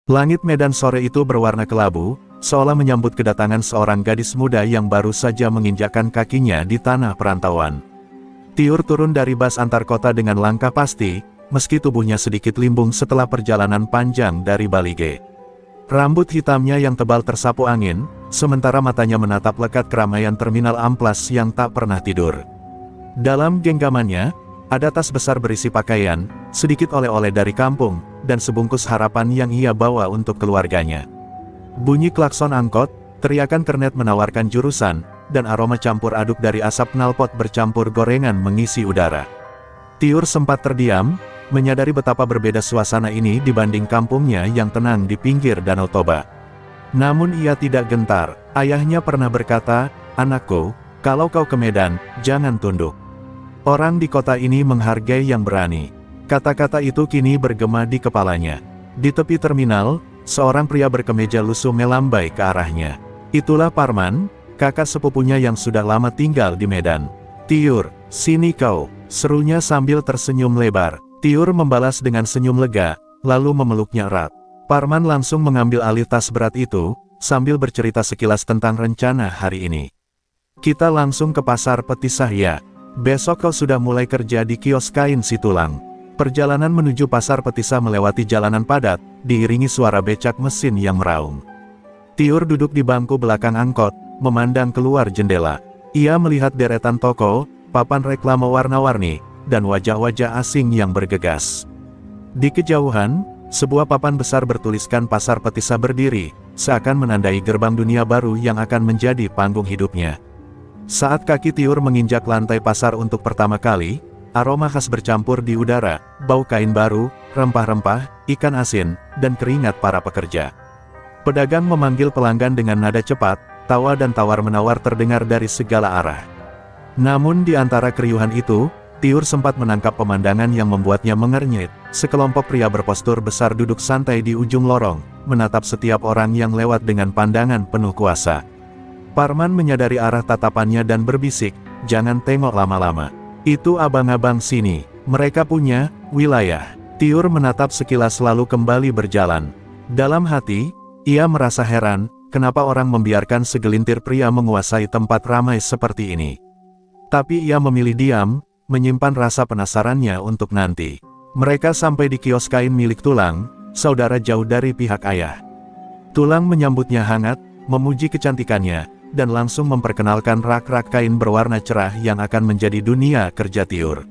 Langit medan sore itu berwarna kelabu, seolah menyambut kedatangan seorang gadis muda yang baru saja menginjakkan kakinya di tanah perantauan. Tiur turun dari bas antar kota dengan langkah pasti, meski tubuhnya sedikit limbung setelah perjalanan panjang dari Balige. Rambut hitamnya yang tebal tersapu angin, sementara matanya menatap lekat keramaian terminal amplas yang tak pernah tidur. Dalam genggamannya, ada tas besar berisi pakaian, sedikit oleh-oleh dari kampung, dan sebungkus harapan yang ia bawa untuk keluarganya. Bunyi klakson angkot, teriakan kernet menawarkan jurusan, dan aroma campur aduk dari asap knalpot bercampur gorengan mengisi udara. Tiur sempat terdiam, menyadari betapa berbeda suasana ini dibanding kampungnya yang tenang di pinggir Danau Toba. Namun ia tidak gentar. Ayahnya pernah berkata, "Anakku, kalau kau ke Medan, jangan tunduk. Orang di kota ini menghargai yang berani." Kata-kata itu kini bergema di kepalanya. Di tepi terminal, seorang pria berkemeja lusuh melambai ke arahnya. Itulah Parman, kakak sepupunya yang sudah lama tinggal di Medan. "Tiur, sini kau," serunya sambil tersenyum lebar. Tiur membalas dengan senyum lega, lalu memeluknya erat. Parman langsung mengambil alih tas berat itu, sambil bercerita sekilas tentang rencana hari ini. "Kita langsung ke pasar Petisah ya. Besok kau sudah mulai kerja di kios kain si Tulang." Perjalanan menuju pasar Petisah melewati jalanan padat, diiringi suara becak mesin yang meraung. Tiur duduk di bangku belakang angkot, memandang keluar jendela. Ia melihat deretan toko, papan reklame warna-warni, dan wajah-wajah asing yang bergegas. Di kejauhan, sebuah papan besar bertuliskan Pasar Petisah berdiri, seakan menandai gerbang dunia baru yang akan menjadi panggung hidupnya. Saat kaki Tiur menginjak lantai pasar untuk pertama kali, aroma khas bercampur di udara, bau kain baru, rempah-rempah, ikan asin, dan keringat para pekerja. Pedagang memanggil pelanggan dengan nada cepat, tawa dan tawar-menawar terdengar dari segala arah. Namun di antara keriuhan itu, Tiur sempat menangkap pemandangan yang membuatnya mengernyit. Sekelompok pria berpostur besar duduk santai di ujung lorong, menatap setiap orang yang lewat dengan pandangan penuh kuasa. Parman menyadari arah tatapannya dan berbisik, "Jangan tengok lama-lama. Itu abang-abang sini, mereka punya wilayah." Tiur menatap sekilas lalu kembali berjalan. Dalam hati, ia merasa heran, kenapa orang membiarkan segelintir pria menguasai tempat ramai seperti ini. Tapi ia memilih diam, menyimpan rasa penasarannya untuk nanti. Mereka sampai di kios kain milik Tulang, saudara jauh dari pihak ayah. Tulang menyambutnya hangat, memuji kecantikannya, dan langsung memperkenalkan rak-rak kain berwarna cerah yang akan menjadi dunia kerja Tiur.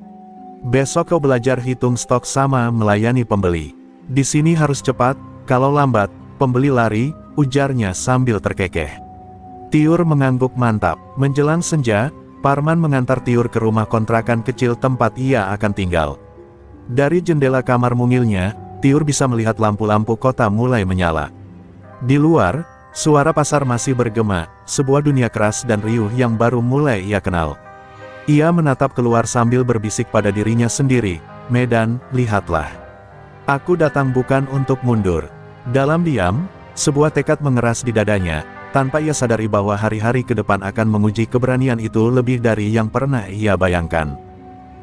"Besok kau belajar hitung stok sama melayani pembeli. Di sini harus cepat, kalau lambat, pembeli lari," ujarnya sambil terkekeh. Tiur mengangguk mantap. Menjelang senja, Parman mengantar Tiur ke rumah kontrakan kecil tempat ia akan tinggal. Dari jendela kamar mungilnya, Tiur bisa melihat lampu-lampu kota mulai menyala. Di luar, suara pasar masih bergema, sebuah dunia keras dan riuh yang baru mulai ia kenal. Ia menatap keluar sambil berbisik pada dirinya sendiri, "Medan, lihatlah. Aku datang bukan untuk mundur." Dalam diam, sebuah tekad mengeras di dadanya, tanpa ia sadari bahwa hari-hari ke depan akan menguji keberanian itu lebih dari yang pernah ia bayangkan.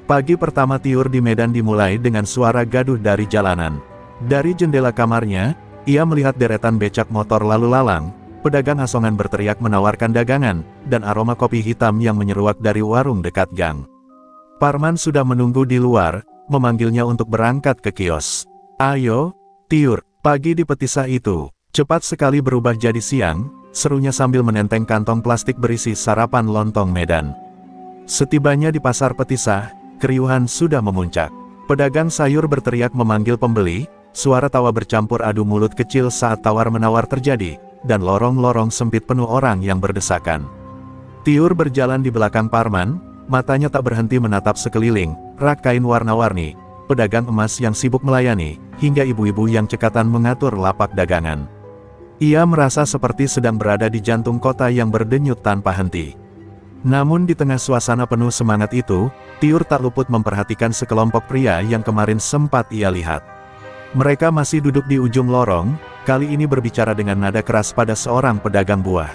Pagi pertama Tiur di Medan dimulai dengan suara gaduh dari jalanan. Dari jendela kamarnya, ia melihat deretan becak motor lalu lalang, pedagang asongan berteriak menawarkan dagangan, dan aroma kopi hitam yang menyeruak dari warung dekat gang. Parman sudah menunggu di luar, memanggilnya untuk berangkat ke kios. "Ayo, Tiur." Pagi di Petisah itu cepat sekali berubah jadi siang, serunya sambil menenteng kantong plastik berisi sarapan lontong Medan. Setibanya di pasar Petisah, keriuhan sudah memuncak. Pedagang sayur berteriak memanggil pembeli, suara tawa bercampur adu mulut kecil saat tawar-menawar terjadi, dan lorong-lorong sempit penuh orang yang berdesakan. Tiur berjalan di belakang Parman, matanya tak berhenti menatap sekeliling, rak kain warna-warni, pedagang emas yang sibuk melayani, hingga ibu-ibu yang cekatan mengatur lapak dagangan. Ia merasa seperti sedang berada di jantung kota yang berdenyut tanpa henti. Namun di tengah suasana penuh semangat itu, Tiur tak luput memperhatikan sekelompok pria yang kemarin sempat ia lihat. Mereka masih duduk di ujung lorong, kali ini berbicara dengan nada keras pada seorang pedagang buah.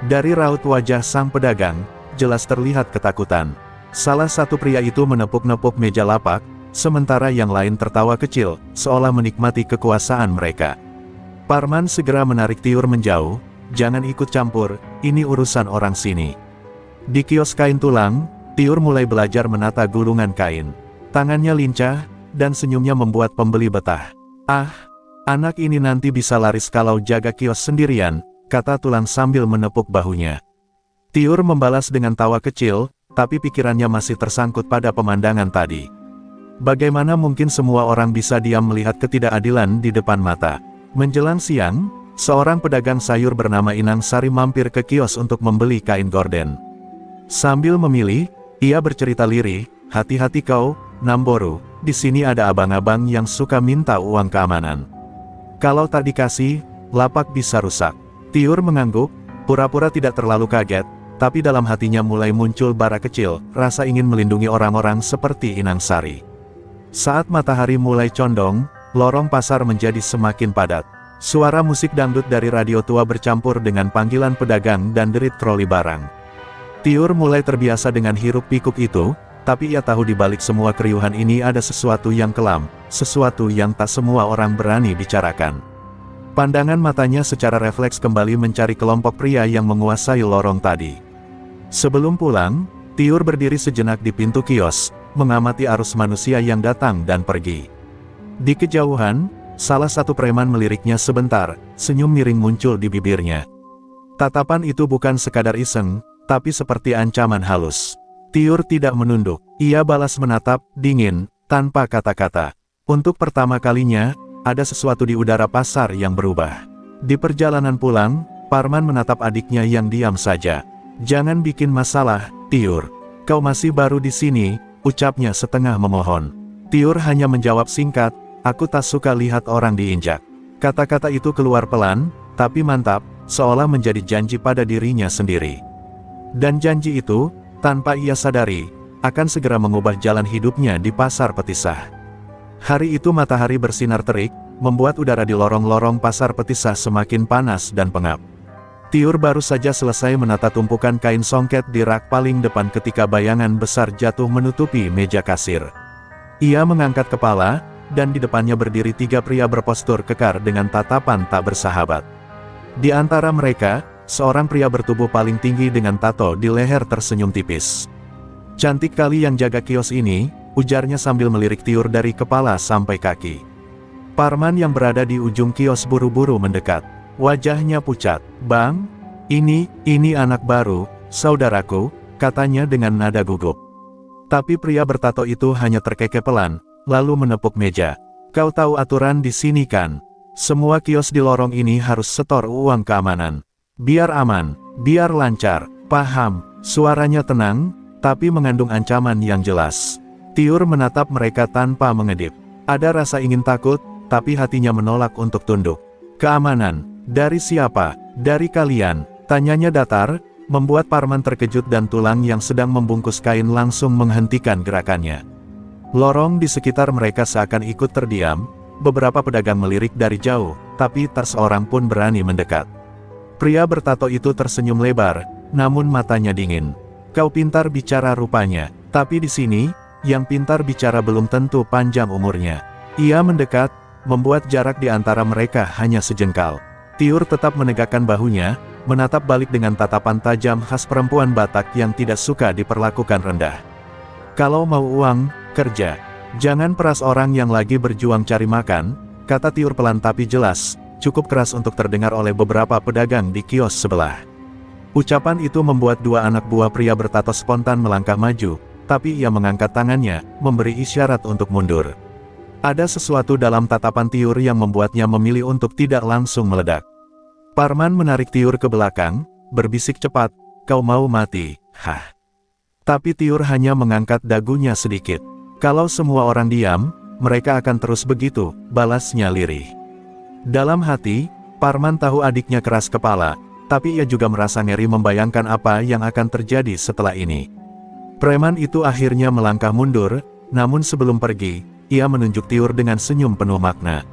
Dari raut wajah sang pedagang, jelas terlihat ketakutan. Salah satu pria itu menepuk-nepuk meja lapak, sementara yang lain tertawa kecil, seolah menikmati kekuasaan mereka. Parman segera menarik Tiur menjauh, "Jangan ikut campur, ini urusan orang sini." Di kios kain tulang, Tiur mulai belajar menata gulungan kain. Tangannya lincah, dan senyumnya membuat pembeli betah. "Ah, anak ini nanti bisa laris kalau jaga kios sendirian," kata Tulang sambil menepuk bahunya. Tiur membalas dengan tawa kecil, tapi pikirannya masih tersangkut pada pemandangan tadi. Bagaimana mungkin semua orang bisa diam melihat ketidakadilan di depan mata? Menjelang siang, seorang pedagang sayur bernama Inang Sari mampir ke kios untuk membeli kain gorden. Sambil memilih, ia bercerita lirih, "Hati-hati kau, Namboru, di sini ada abang-abang yang suka minta uang keamanan. Kalau tak dikasih, lapak bisa rusak." Tiur mengangguk, pura-pura tidak terlalu kaget, tapi dalam hatinya mulai muncul bara kecil, rasa ingin melindungi orang-orang seperti Inang Sari. Saat matahari mulai condong, lorong pasar menjadi semakin padat. Suara musik dangdut dari radio tua bercampur dengan panggilan pedagang dan derit troli barang. Tiur mulai terbiasa dengan hiruk-pikuk itu, tapi ia tahu di balik semua keriuhan ini ada sesuatu yang kelam, sesuatu yang tak semua orang berani bicarakan. Pandangan matanya secara refleks kembali mencari kelompok pria yang menguasai lorong tadi. Sebelum pulang, Tiur berdiri sejenak di pintu kios, mengamati arus manusia yang datang dan pergi. Di kejauhan, salah satu preman meliriknya sebentar, senyum miring muncul di bibirnya. Tatapan itu bukan sekadar iseng, tapi seperti ancaman halus. Tiur tidak menunduk, ia balas menatap, dingin, tanpa kata-kata. Untuk pertama kalinya, ada sesuatu di udara pasar yang berubah. Di perjalanan pulang, Parman menatap adiknya yang diam saja. "Jangan bikin masalah, Tiur. Kau masih baru di sini," ucapnya setengah memohon. Tiur hanya menjawab singkat, "Aku tak suka lihat orang diinjak." Kata-kata itu keluar pelan, tapi mantap, seolah menjadi janji pada dirinya sendiri. Dan janji itu, tanpa ia sadari, akan segera mengubah jalan hidupnya di pasar Petisah. Hari itu matahari bersinar terik, membuat udara di lorong-lorong pasar Petisah semakin panas dan pengap. Tiur baru saja selesai menata tumpukan kain songket di rak paling depan ketika bayangan besar jatuh menutupi meja kasir. Ia mengangkat kepala, dan di depannya berdiri 3 pria berpostur kekar dengan tatapan tak bersahabat. Di antara mereka, seorang pria bertubuh paling tinggi dengan tato di leher tersenyum tipis. "Cantik kali yang jaga kios ini," ujarnya sambil melirik Tiur dari kepala sampai kaki. Parman yang berada di ujung kios buru-buru mendekat. Wajahnya pucat. "Bang, ini anak baru, saudaraku," katanya dengan nada gugup. Tapi pria bertato itu hanya terkekeh pelan, lalu menepuk meja. "Kau tahu aturan di sini kan? Semua kios di lorong ini harus setor uang keamanan. Biar aman, biar lancar, paham?" Suaranya tenang, tapi mengandung ancaman yang jelas. Tiur menatap mereka tanpa mengedip. Ada rasa ingin takut, tapi hatinya menolak untuk tunduk. "Keamanan? Dari siapa? Dari kalian?" tanyanya datar, membuat Parman terkejut dan Tulang yang sedang membungkus kain langsung menghentikan gerakannya. Lorong di sekitar mereka seakan ikut terdiam, beberapa pedagang melirik dari jauh, tapi tak seorang pun berani mendekat. Pria bertato itu tersenyum lebar, namun matanya dingin. "Kau pintar bicara rupanya, tapi di sini, yang pintar bicara belum tentu panjang umurnya." Ia mendekat, membuat jarak di antara mereka hanya sejengkal. Tiur tetap menegakkan bahunya, menatap balik dengan tatapan tajam khas perempuan Batak yang tidak suka diperlakukan rendah. "Kalau mau uang, kerja. Jangan peras orang yang lagi berjuang cari makan," kata Tiur pelan tapi jelas, cukup keras untuk terdengar oleh beberapa pedagang di kios sebelah. Ucapan itu membuat 2 anak buah pria bertato spontan melangkah maju, tapi ia mengangkat tangannya, memberi isyarat untuk mundur. Ada sesuatu dalam tatapan Tiur yang membuatnya memilih untuk tidak langsung meledak. Parman menarik Tiur ke belakang, berbisik cepat, "Kau mau mati, hah?" Tapi Tiur hanya mengangkat dagunya sedikit. "Kalau semua orang diam, mereka akan terus begitu," balasnya lirih. Dalam hati, Parman tahu adiknya keras kepala, tapi ia juga merasa ngeri membayangkan apa yang akan terjadi setelah ini. Preman itu akhirnya melangkah mundur, namun sebelum pergi, ia menunjuk Tiur dengan senyum penuh makna.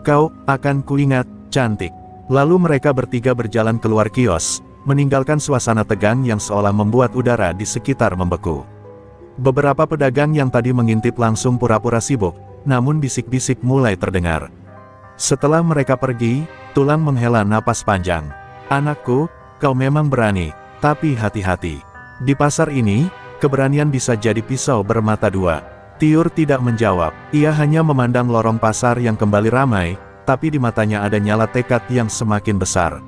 "Kau akan kuingat, cantik." Lalu mereka bertiga berjalan keluar kios, meninggalkan suasana tegang yang seolah membuat udara di sekitar membeku. Beberapa pedagang yang tadi mengintip langsung pura-pura sibuk, namun bisik-bisik mulai terdengar. Setelah mereka pergi, Tulang menghela napas panjang. Anakku, kau memang berani, tapi hati-hati. Di pasar ini, keberanian bisa jadi pisau bermata dua. Tiur tidak menjawab, ia hanya memandang lorong pasar yang kembali ramai, tapi di matanya ada nyala tekad yang semakin besar.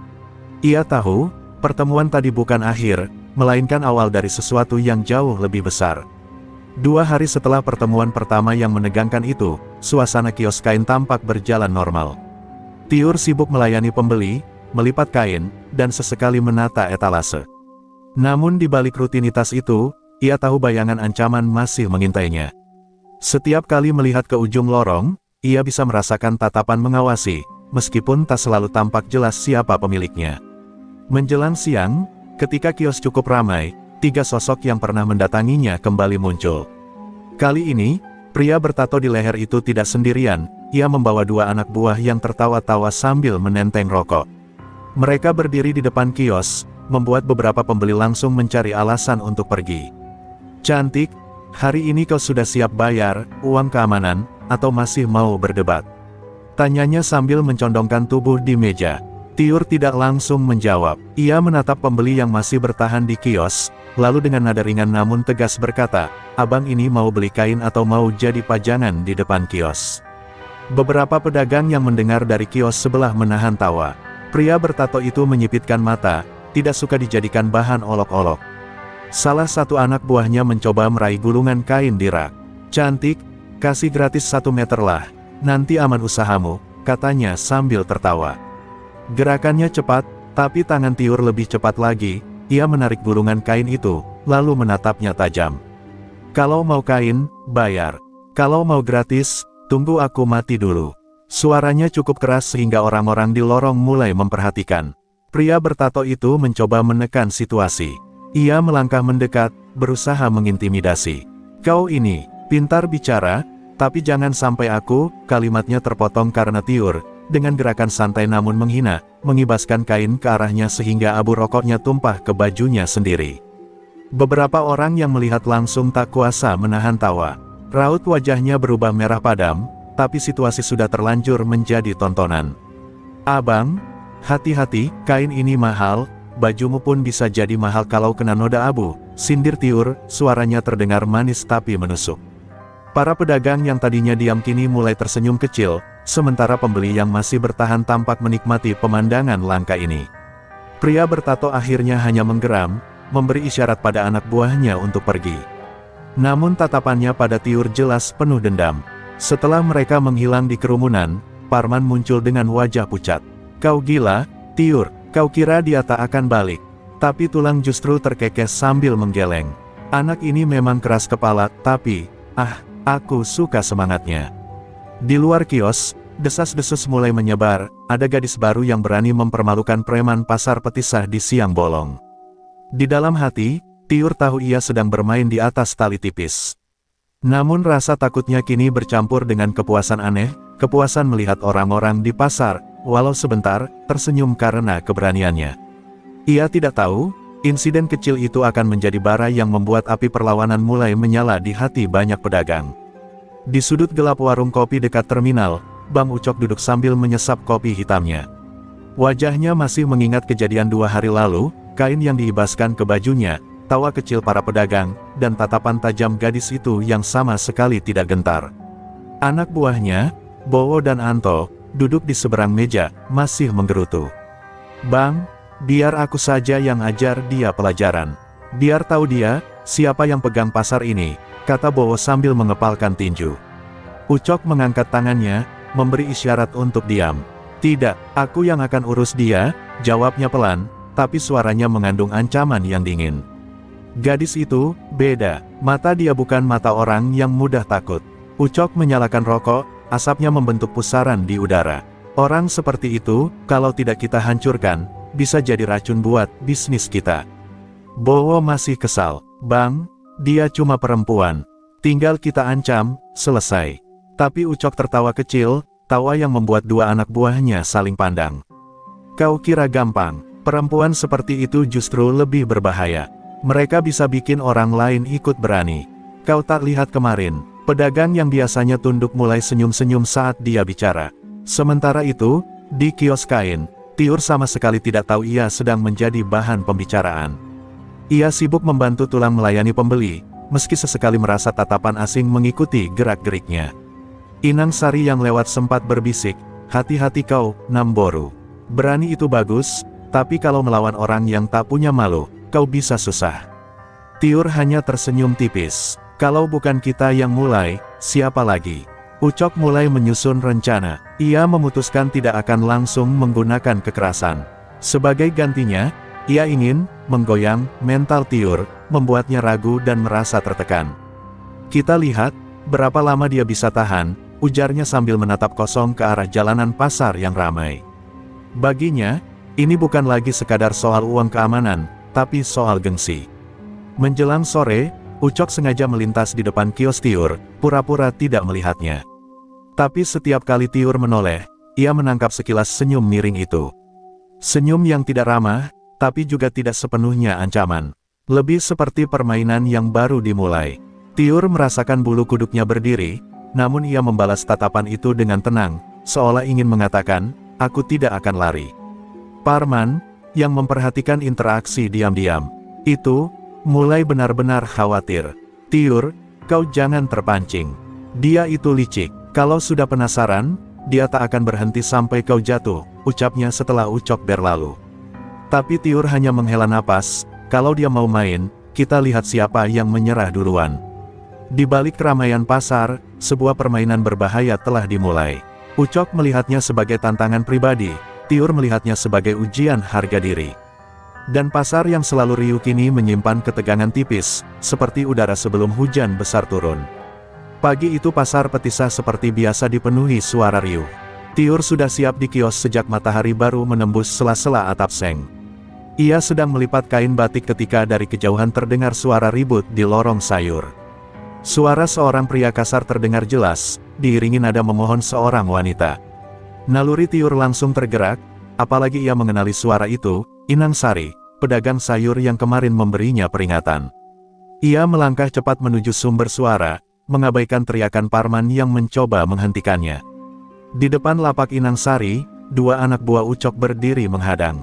Ia tahu, pertemuan tadi bukan akhir, melainkan awal dari sesuatu yang jauh lebih besar. 2 hari setelah pertemuan pertama yang menegangkan itu, suasana kios kain tampak berjalan normal. Tiur sibuk melayani pembeli, melipat kain, dan sesekali menata etalase. Namun di balik rutinitas itu, ia tahu bayangan ancaman masih mengintainya. Setiap kali melihat ke ujung lorong, ia bisa merasakan tatapan mengawasi, meskipun tak selalu tampak jelas siapa pemiliknya. Menjelang siang, ketika kios cukup ramai, 3 sosok yang pernah mendatanginya kembali muncul. Kali ini, pria bertato di leher itu tidak sendirian, ia membawa 2 anak buah yang tertawa-tawa sambil menenteng rokok. Mereka berdiri di depan kios, membuat beberapa pembeli langsung mencari alasan untuk pergi. "Cantik, hari ini kau sudah siap bayar uang keamanan, atau masih mau berdebat?" tanyanya sambil mencondongkan tubuh di meja. Tiur tidak langsung menjawab. Ia menatap pembeli yang masih bertahan di kios, lalu dengan nada ringan namun tegas berkata, "Abang ini mau beli kain atau mau jadi pajangan di depan kios?" Beberapa pedagang yang mendengar dari kios sebelah menahan tawa. Pria bertato itu menyipitkan mata, tidak suka dijadikan bahan olok-olok. Salah satu anak buahnya mencoba meraih gulungan kain di rak. "Cantik, kasih gratis 1 meter lah, nanti aman usahamu," katanya sambil tertawa. Gerakannya cepat, tapi tangan Tiur lebih cepat lagi, ia menarik gulungan kain itu, lalu menatapnya tajam. "Kalau mau kain, bayar. Kalau mau gratis, tunggu aku mati dulu." Suaranya cukup keras sehingga orang-orang di lorong mulai memperhatikan. Pria bertato itu mencoba menekan situasi. Ia melangkah mendekat, berusaha mengintimidasi. "Kau ini, pintar bicara, tapi jangan sampai aku," kalimatnya terpotong karena Tiur, dengan gerakan santai namun menghina, mengibaskan kain ke arahnya sehingga abu rokoknya tumpah ke bajunya sendiri. Beberapa orang yang melihat langsung tak kuasa menahan tawa. Raut wajahnya berubah merah padam, tapi situasi sudah terlanjur menjadi tontonan. "Abang, hati-hati, kain ini mahal, bajumu pun bisa jadi mahal kalau kena noda abu," sindir Tiur, suaranya terdengar manis tapi menusuk. Para pedagang yang tadinya diam kini mulai tersenyum kecil, sementara pembeli yang masih bertahan tampak menikmati pemandangan langka ini. Pria bertato akhirnya hanya menggeram, memberi isyarat pada anak buahnya untuk pergi. Namun tatapannya pada Tiur jelas penuh dendam. Setelah mereka menghilang di kerumunan, Parman muncul dengan wajah pucat. "Kau gila, Tiur, kau kira dia tak akan balik?" Tapi tulang justru terkekes sambil menggeleng. "Anak ini memang keras kepala, tapi, aku suka semangatnya." Di luar kios, desas-desus mulai menyebar, ada gadis baru yang berani mempermalukan preman pasar Petisah di siang bolong. Di dalam hati, Tiur tahu ia sedang bermain di atas tali tipis. Namun rasa takutnya kini bercampur dengan kepuasan aneh, kepuasan melihat orang-orang di pasar, walau sebentar, tersenyum karena keberaniannya. Ia tidak tahu, insiden kecil itu akan menjadi bara yang membuat api perlawanan mulai menyala di hati banyak pedagang. Di sudut gelap warung kopi dekat terminal, Bang Ucok duduk sambil menyesap kopi hitamnya. Wajahnya masih mengingat kejadian 2 hari lalu, kain yang diibaskan ke bajunya, tawa kecil para pedagang, dan tatapan tajam gadis itu yang sama sekali tidak gentar. Anak buahnya, Bowo dan Anto, duduk di seberang meja, masih menggerutu. "Bang, biar aku saja yang ajar dia pelajaran. Biar tahu dia, siapa yang pegang pasar ini," kata Bowo sambil mengepalkan tinju. Ucok mengangkat tangannya, memberi isyarat untuk diam. "Tidak, aku yang akan urus dia," jawabnya pelan, tapi suaranya mengandung ancaman yang dingin. Gadis itu, beda, mata dia bukan mata orang yang mudah takut. Ucok menyalakan rokok, asapnya membentuk pusaran di udara. "Orang seperti itu, kalau tidak kita hancurkan, bisa jadi racun buat bisnis kita." Bowo masih kesal. "Bang, dia cuma perempuan. Tinggal kita ancam, selesai." Tapi Ucok tertawa kecil, tawa yang membuat 2 anak buahnya saling pandang. "Kau kira gampang? Perempuan seperti itu justru lebih berbahaya. Mereka bisa bikin orang lain ikut berani. Kau tak lihat kemarin, pedagang yang biasanya tunduk mulai senyum-senyum saat dia bicara. Sementara itu, Di kios kain, Tiur sama sekali tidak tahu ia sedang menjadi bahan pembicaraan. Ia sibuk membantu tulang melayani pembeli, meski sesekali merasa tatapan asing mengikuti gerak-geriknya. Inang Sari yang lewat sempat berbisik, "Hati-hati kau, Namboru. Berani itu bagus, tapi kalau melawan orang yang tak punya malu, kau bisa susah." Tiur hanya tersenyum tipis. "Kalau bukan kita yang mulai, siapa lagi?" Ucok mulai menyusun rencana. Ia memutuskan tidak akan langsung menggunakan kekerasan. Sebagai gantinya, ia ingin menggoyang mental Tiur, membuatnya ragu dan merasa tertekan. "Kita lihat, berapa lama dia bisa tahan," ujarnya sambil menatap kosong ke arah jalanan pasar yang ramai. Baginya, ini bukan lagi sekadar soal uang keamanan, tapi soal gengsi. Menjelang sore, Ucok sengaja melintas di depan kios Tiur, pura-pura tidak melihatnya. Tapi setiap kali Tiur menoleh, ia menangkap sekilas senyum miring itu. Senyum yang tidak ramah, tapi juga tidak sepenuhnya ancaman. Lebih seperti permainan yang baru dimulai. Tiur merasakan bulu kuduknya berdiri, namun ia membalas tatapan itu dengan tenang, seolah ingin mengatakan, "Aku tidak akan lari." Parman, yang memperhatikan interaksi diam-diam, itu mulai benar-benar khawatir. "Tiur, kau jangan terpancing. Dia itu licik. Kalau sudah penasaran, dia tak akan berhenti sampai kau jatuh," ucapnya setelah Ucok berlalu. Tapi Tiur hanya menghela napas. "Kalau dia mau main, kita lihat siapa yang menyerah duluan." Di balik keramaian pasar, sebuah permainan berbahaya telah dimulai. Ucok melihatnya sebagai tantangan pribadi, Tiur melihatnya sebagai ujian harga diri. Dan pasar yang selalu riuh kini menyimpan ketegangan tipis, seperti udara sebelum hujan besar turun. Pagi itu pasar Petisa seperti biasa dipenuhi suara riuh. Tiur sudah siap di kios sejak matahari baru menembus sela-sela atap seng. Ia sedang melipat kain batik ketika dari kejauhan terdengar suara ribut di lorong sayur. Suara seorang pria kasar terdengar jelas, diiringi nada memohon seorang wanita. Naluri Tiur langsung tergerak, apalagi ia mengenali suara itu, Inang Sari, pedagang sayur yang kemarin memberinya peringatan. Ia melangkah cepat menuju sumber suara, mengabaikan teriakan Parman yang mencoba menghentikannya. Di depan lapak Inang Sari, dua anak buah Ucok berdiri menghadang.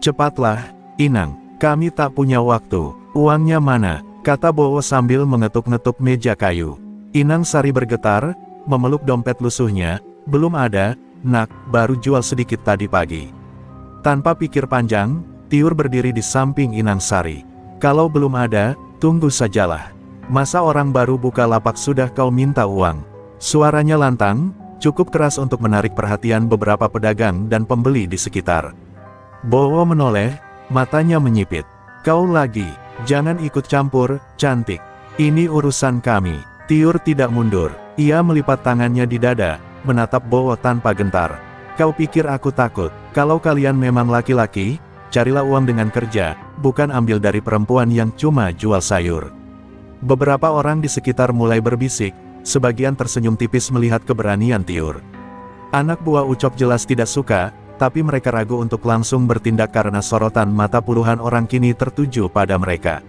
"Cepatlah, Inang, kami tak punya waktu." "Uangnya mana?" kata Bowo sambil mengetuk-ngetuk meja kayu. Inang Sari bergetar, memeluk dompet lusuhnya. "Belum ada, Nak, baru jual sedikit tadi pagi." Tanpa pikir panjang, Tiur berdiri di samping Inang Sari. "Kalau belum ada, tunggu sajalah. Masa orang baru buka lapak sudah kau minta uang?" Suaranya lantang, cukup keras untuk menarik perhatian beberapa pedagang dan pembeli di sekitar. Bowo menoleh, matanya menyipit. "Kau lagi, jangan ikut campur, cantik. Ini urusan kami." Tiur tidak mundur. Ia melipat tangannya di dada, menatap Bowo tanpa gentar. "Kau pikir aku takut? Kalau kalian memang laki-laki, carilah uang dengan kerja, bukan ambil dari perempuan yang cuma jual sayur." Beberapa orang di sekitar mulai berbisik, sebagian tersenyum tipis melihat keberanian Tiur. Anak buah Ucok jelas tidak suka, tapi mereka ragu untuk langsung bertindak karena sorotan mata puluhan orang kini tertuju pada mereka.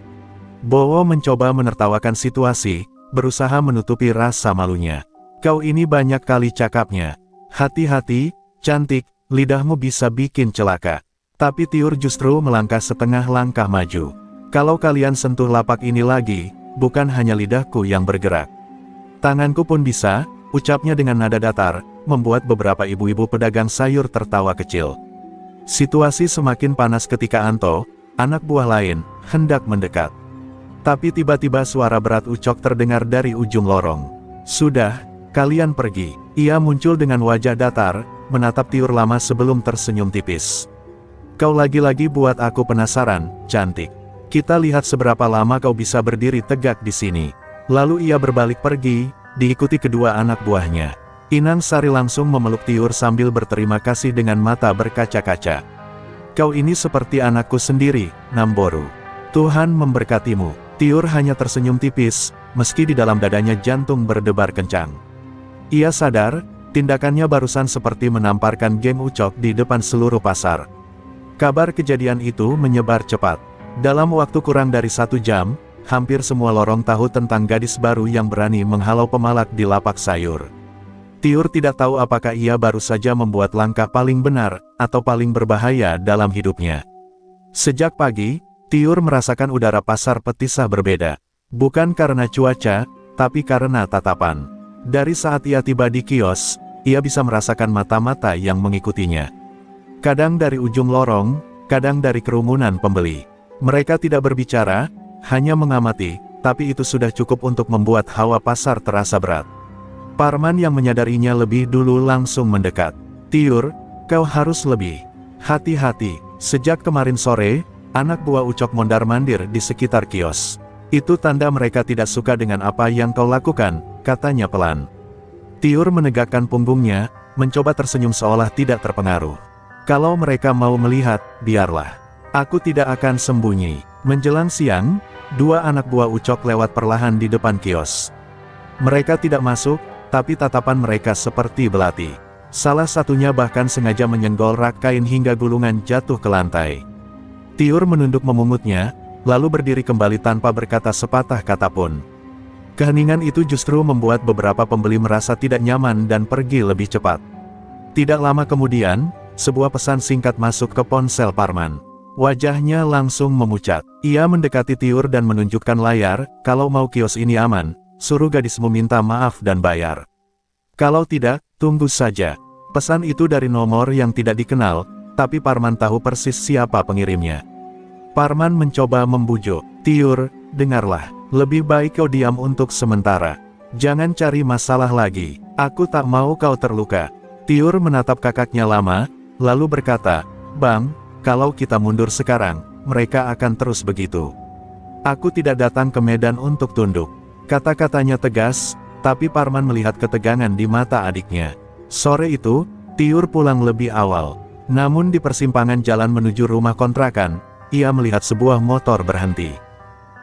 Bowo mencoba menertawakan situasi, berusaha menutupi rasa malunya. "Kau ini banyak kali cakapnya. Hati-hati, cantik, lidahmu bisa bikin celaka." Tapi Tiur justru melangkah setengah langkah maju. "Kalau kalian sentuh lapak ini lagi, bukan hanya lidahku yang bergerak. Tanganku pun bisa," ucapnya dengan nada datar, membuat beberapa ibu-ibu pedagang sayur tertawa kecil. Situasi semakin panas ketika Anto, anak buah lain, hendak mendekat. Tapi tiba-tiba suara berat Ucok terdengar dari ujung lorong. "Sudah, kalian pergi." Ia muncul dengan wajah datar, menatap Tiur lama sebelum tersenyum tipis. "Kau lagi-lagi buat aku penasaran, cantik. Kita lihat seberapa lama kau bisa berdiri tegak di sini." Lalu ia berbalik pergi, diikuti kedua anak buahnya. Inang Sari langsung memeluk Tiur sambil berterima kasih dengan mata berkaca-kaca. "Kau ini seperti anakku sendiri, Namboru. Tuhan memberkatimu." Tiur hanya tersenyum tipis, meski di dalam dadanya jantung berdebar kencang. Ia sadar, tindakannya barusan seperti menamparkan geng Ucok di depan seluruh pasar. Kabar kejadian itu menyebar cepat. Dalam waktu kurang dari 1 jam, hampir semua lorong tahu tentang gadis baru yang berani menghalau pemalak di lapak sayur. Tiur tidak tahu apakah ia baru saja membuat langkah paling benar, atau paling berbahaya dalam hidupnya. Sejak pagi, Tiur merasakan udara pasar Petisah berbeda. Bukan karena cuaca, tapi karena tatapan. Dari saat ia tiba di kios, ia bisa merasakan mata-mata yang mengikutinya. Kadang dari ujung lorong, kadang dari kerumunan pembeli. Mereka tidak berbicara, hanya mengamati, tapi itu sudah cukup untuk membuat hawa pasar terasa berat. Parman yang menyadarinya lebih dulu langsung mendekat. "Tiur, kau harus lebih hati-hati. Sejak kemarin sore, anak buah Ucok mondar-mandir di sekitar kios. Itu tanda mereka tidak suka dengan apa yang kau lakukan," katanya pelan. Tiur menegakkan punggungnya, mencoba tersenyum seolah tidak terpengaruh. "Kalau mereka mau melihat, biarlah. Aku tidak akan sembunyi." Menjelang siang, dua anak buah Ucok lewat perlahan di depan kios. Mereka tidak masuk, tapi tatapan mereka seperti belati. Salah satunya bahkan sengaja menyenggol rak kain hingga gulungan jatuh ke lantai. Tiur menunduk memungutnya, lalu berdiri kembali tanpa berkata sepatah kata pun. Keheningan itu justru membuat beberapa pembeli merasa tidak nyaman dan pergi lebih cepat. Tidak lama kemudian, sebuah pesan singkat masuk ke ponsel Parman. Wajahnya langsung memucat. Ia mendekati Tiur dan menunjukkan layar, "Kalau mau kios ini aman, suruh gadismu minta maaf dan bayar. Kalau tidak, tunggu saja." Pesan itu dari nomor yang tidak dikenal, tapi Parman tahu persis siapa pengirimnya. Parman mencoba membujuk. "Tiur, dengarlah. Lebih baik kau diam untuk sementara. Jangan cari masalah lagi. Aku tak mau kau terluka." Tiur menatap kakaknya lama, lalu berkata, "Bang, kalau kita mundur sekarang, mereka akan terus begitu. Aku tidak datang ke Medan untuk tunduk." Kata-katanya tegas, tapi Parman melihat ketegangan di mata adiknya. Sore itu, Tiur pulang lebih awal. Namun di persimpangan jalan menuju rumah kontrakan, ia melihat sebuah motor berhenti.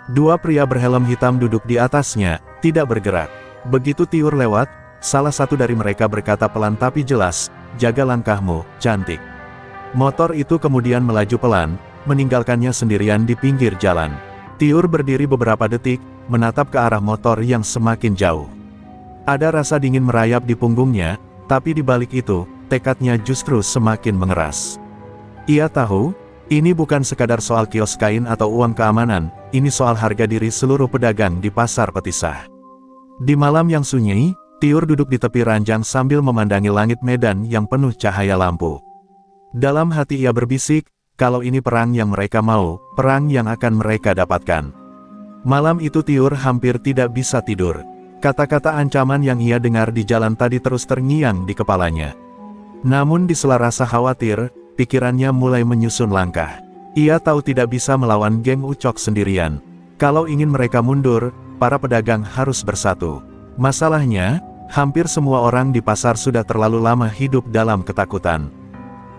Dua pria berhelm hitam duduk di atasnya, tidak bergerak. Begitu Tiur lewat, salah satu dari mereka berkata pelan tapi jelas, "Jaga langkahmu, cantik." Motor itu kemudian melaju pelan, meninggalkannya sendirian di pinggir jalan. Tiur berdiri beberapa detik, menatap ke arah motor yang semakin jauh. Ada rasa dingin merayap di punggungnya, tapi di balik itu, tekadnya justru semakin mengeras. Ia tahu, ini bukan sekadar soal kios kain atau uang keamanan, ini soal harga diri seluruh pedagang di pasar Petisah. Di malam yang sunyi, Tiur duduk di tepi ranjang sambil memandangi langit Medan yang penuh cahaya lampu. Dalam hati ia berbisik, kalau ini perang yang mereka mau, perang yang akan mereka dapatkan. Malam itu Tiur hampir tidak bisa tidur. Kata-kata ancaman yang ia dengar di jalan tadi terus terngiang di kepalanya. Namun di sela rasa khawatir, pikirannya mulai menyusun langkah. Ia tahu tidak bisa melawan geng Ucok sendirian. Kalau ingin mereka mundur, para pedagang harus bersatu. Masalahnya, hampir semua orang di pasar sudah terlalu lama hidup dalam ketakutan.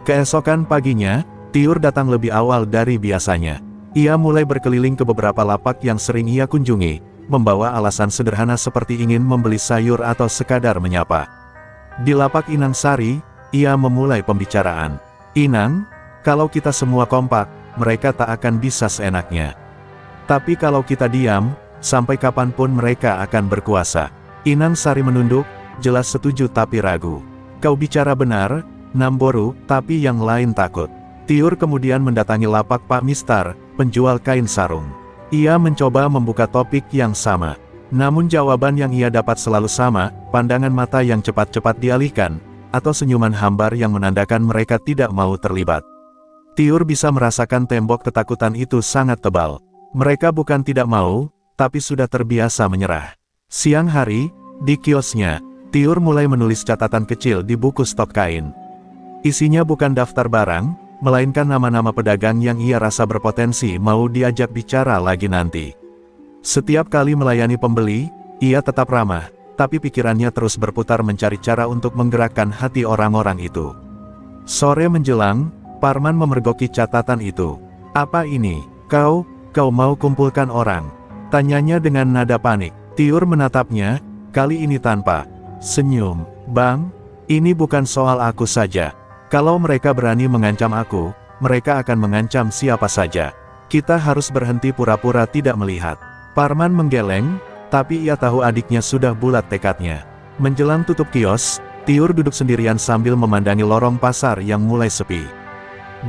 Keesokan paginya, Tiur datang lebih awal dari biasanya. Ia mulai berkeliling ke beberapa lapak yang sering ia kunjungi, membawa alasan sederhana seperti ingin membeli sayur atau sekadar menyapa. Di lapak Inang Sari, ia memulai pembicaraan. "Inang, kalau kita semua kompak, mereka tak akan bisa seenaknya. Tapi kalau kita diam, sampai kapanpun mereka akan berkuasa." Inang Sari menunduk, jelas setuju tapi ragu. "Kau bicara benar, Namboru, tapi yang lain takut." Tiur kemudian mendatangi lapak Pak Mistar, penjual kain sarung. Ia mencoba membuka topik yang sama. Namun jawaban yang ia dapat selalu sama, pandangan mata yang cepat-cepat dialihkan, atau senyuman hambar yang menandakan mereka tidak mau terlibat. Tiur bisa merasakan tembok ketakutan itu sangat tebal. Mereka bukan tidak mau, tapi sudah terbiasa menyerah. Siang hari, di kiosnya, Tiur mulai menulis catatan kecil di buku stok kain. Isinya bukan daftar barang, melainkan nama-nama pedagang yang ia rasa berpotensi mau diajak bicara lagi nanti. Setiap kali melayani pembeli, ia tetap ramah, tapi pikirannya terus berputar mencari cara untuk menggerakkan hati orang-orang itu. Sore menjelang, Parman memergoki catatan itu. "Apa ini? Kau mau kumpulkan orang?" tanyanya dengan nada panik. Tiur menatapnya, kali ini tanpa senyum. "Bang, ini bukan soal aku saja. Kalau mereka berani mengancam aku, mereka akan mengancam siapa saja. Kita harus berhenti pura-pura tidak melihat." Parman menggeleng, tapi ia tahu adiknya sudah bulat tekadnya. Menjelang tutup kios, Tiur duduk sendirian sambil memandangi lorong pasar yang mulai sepi.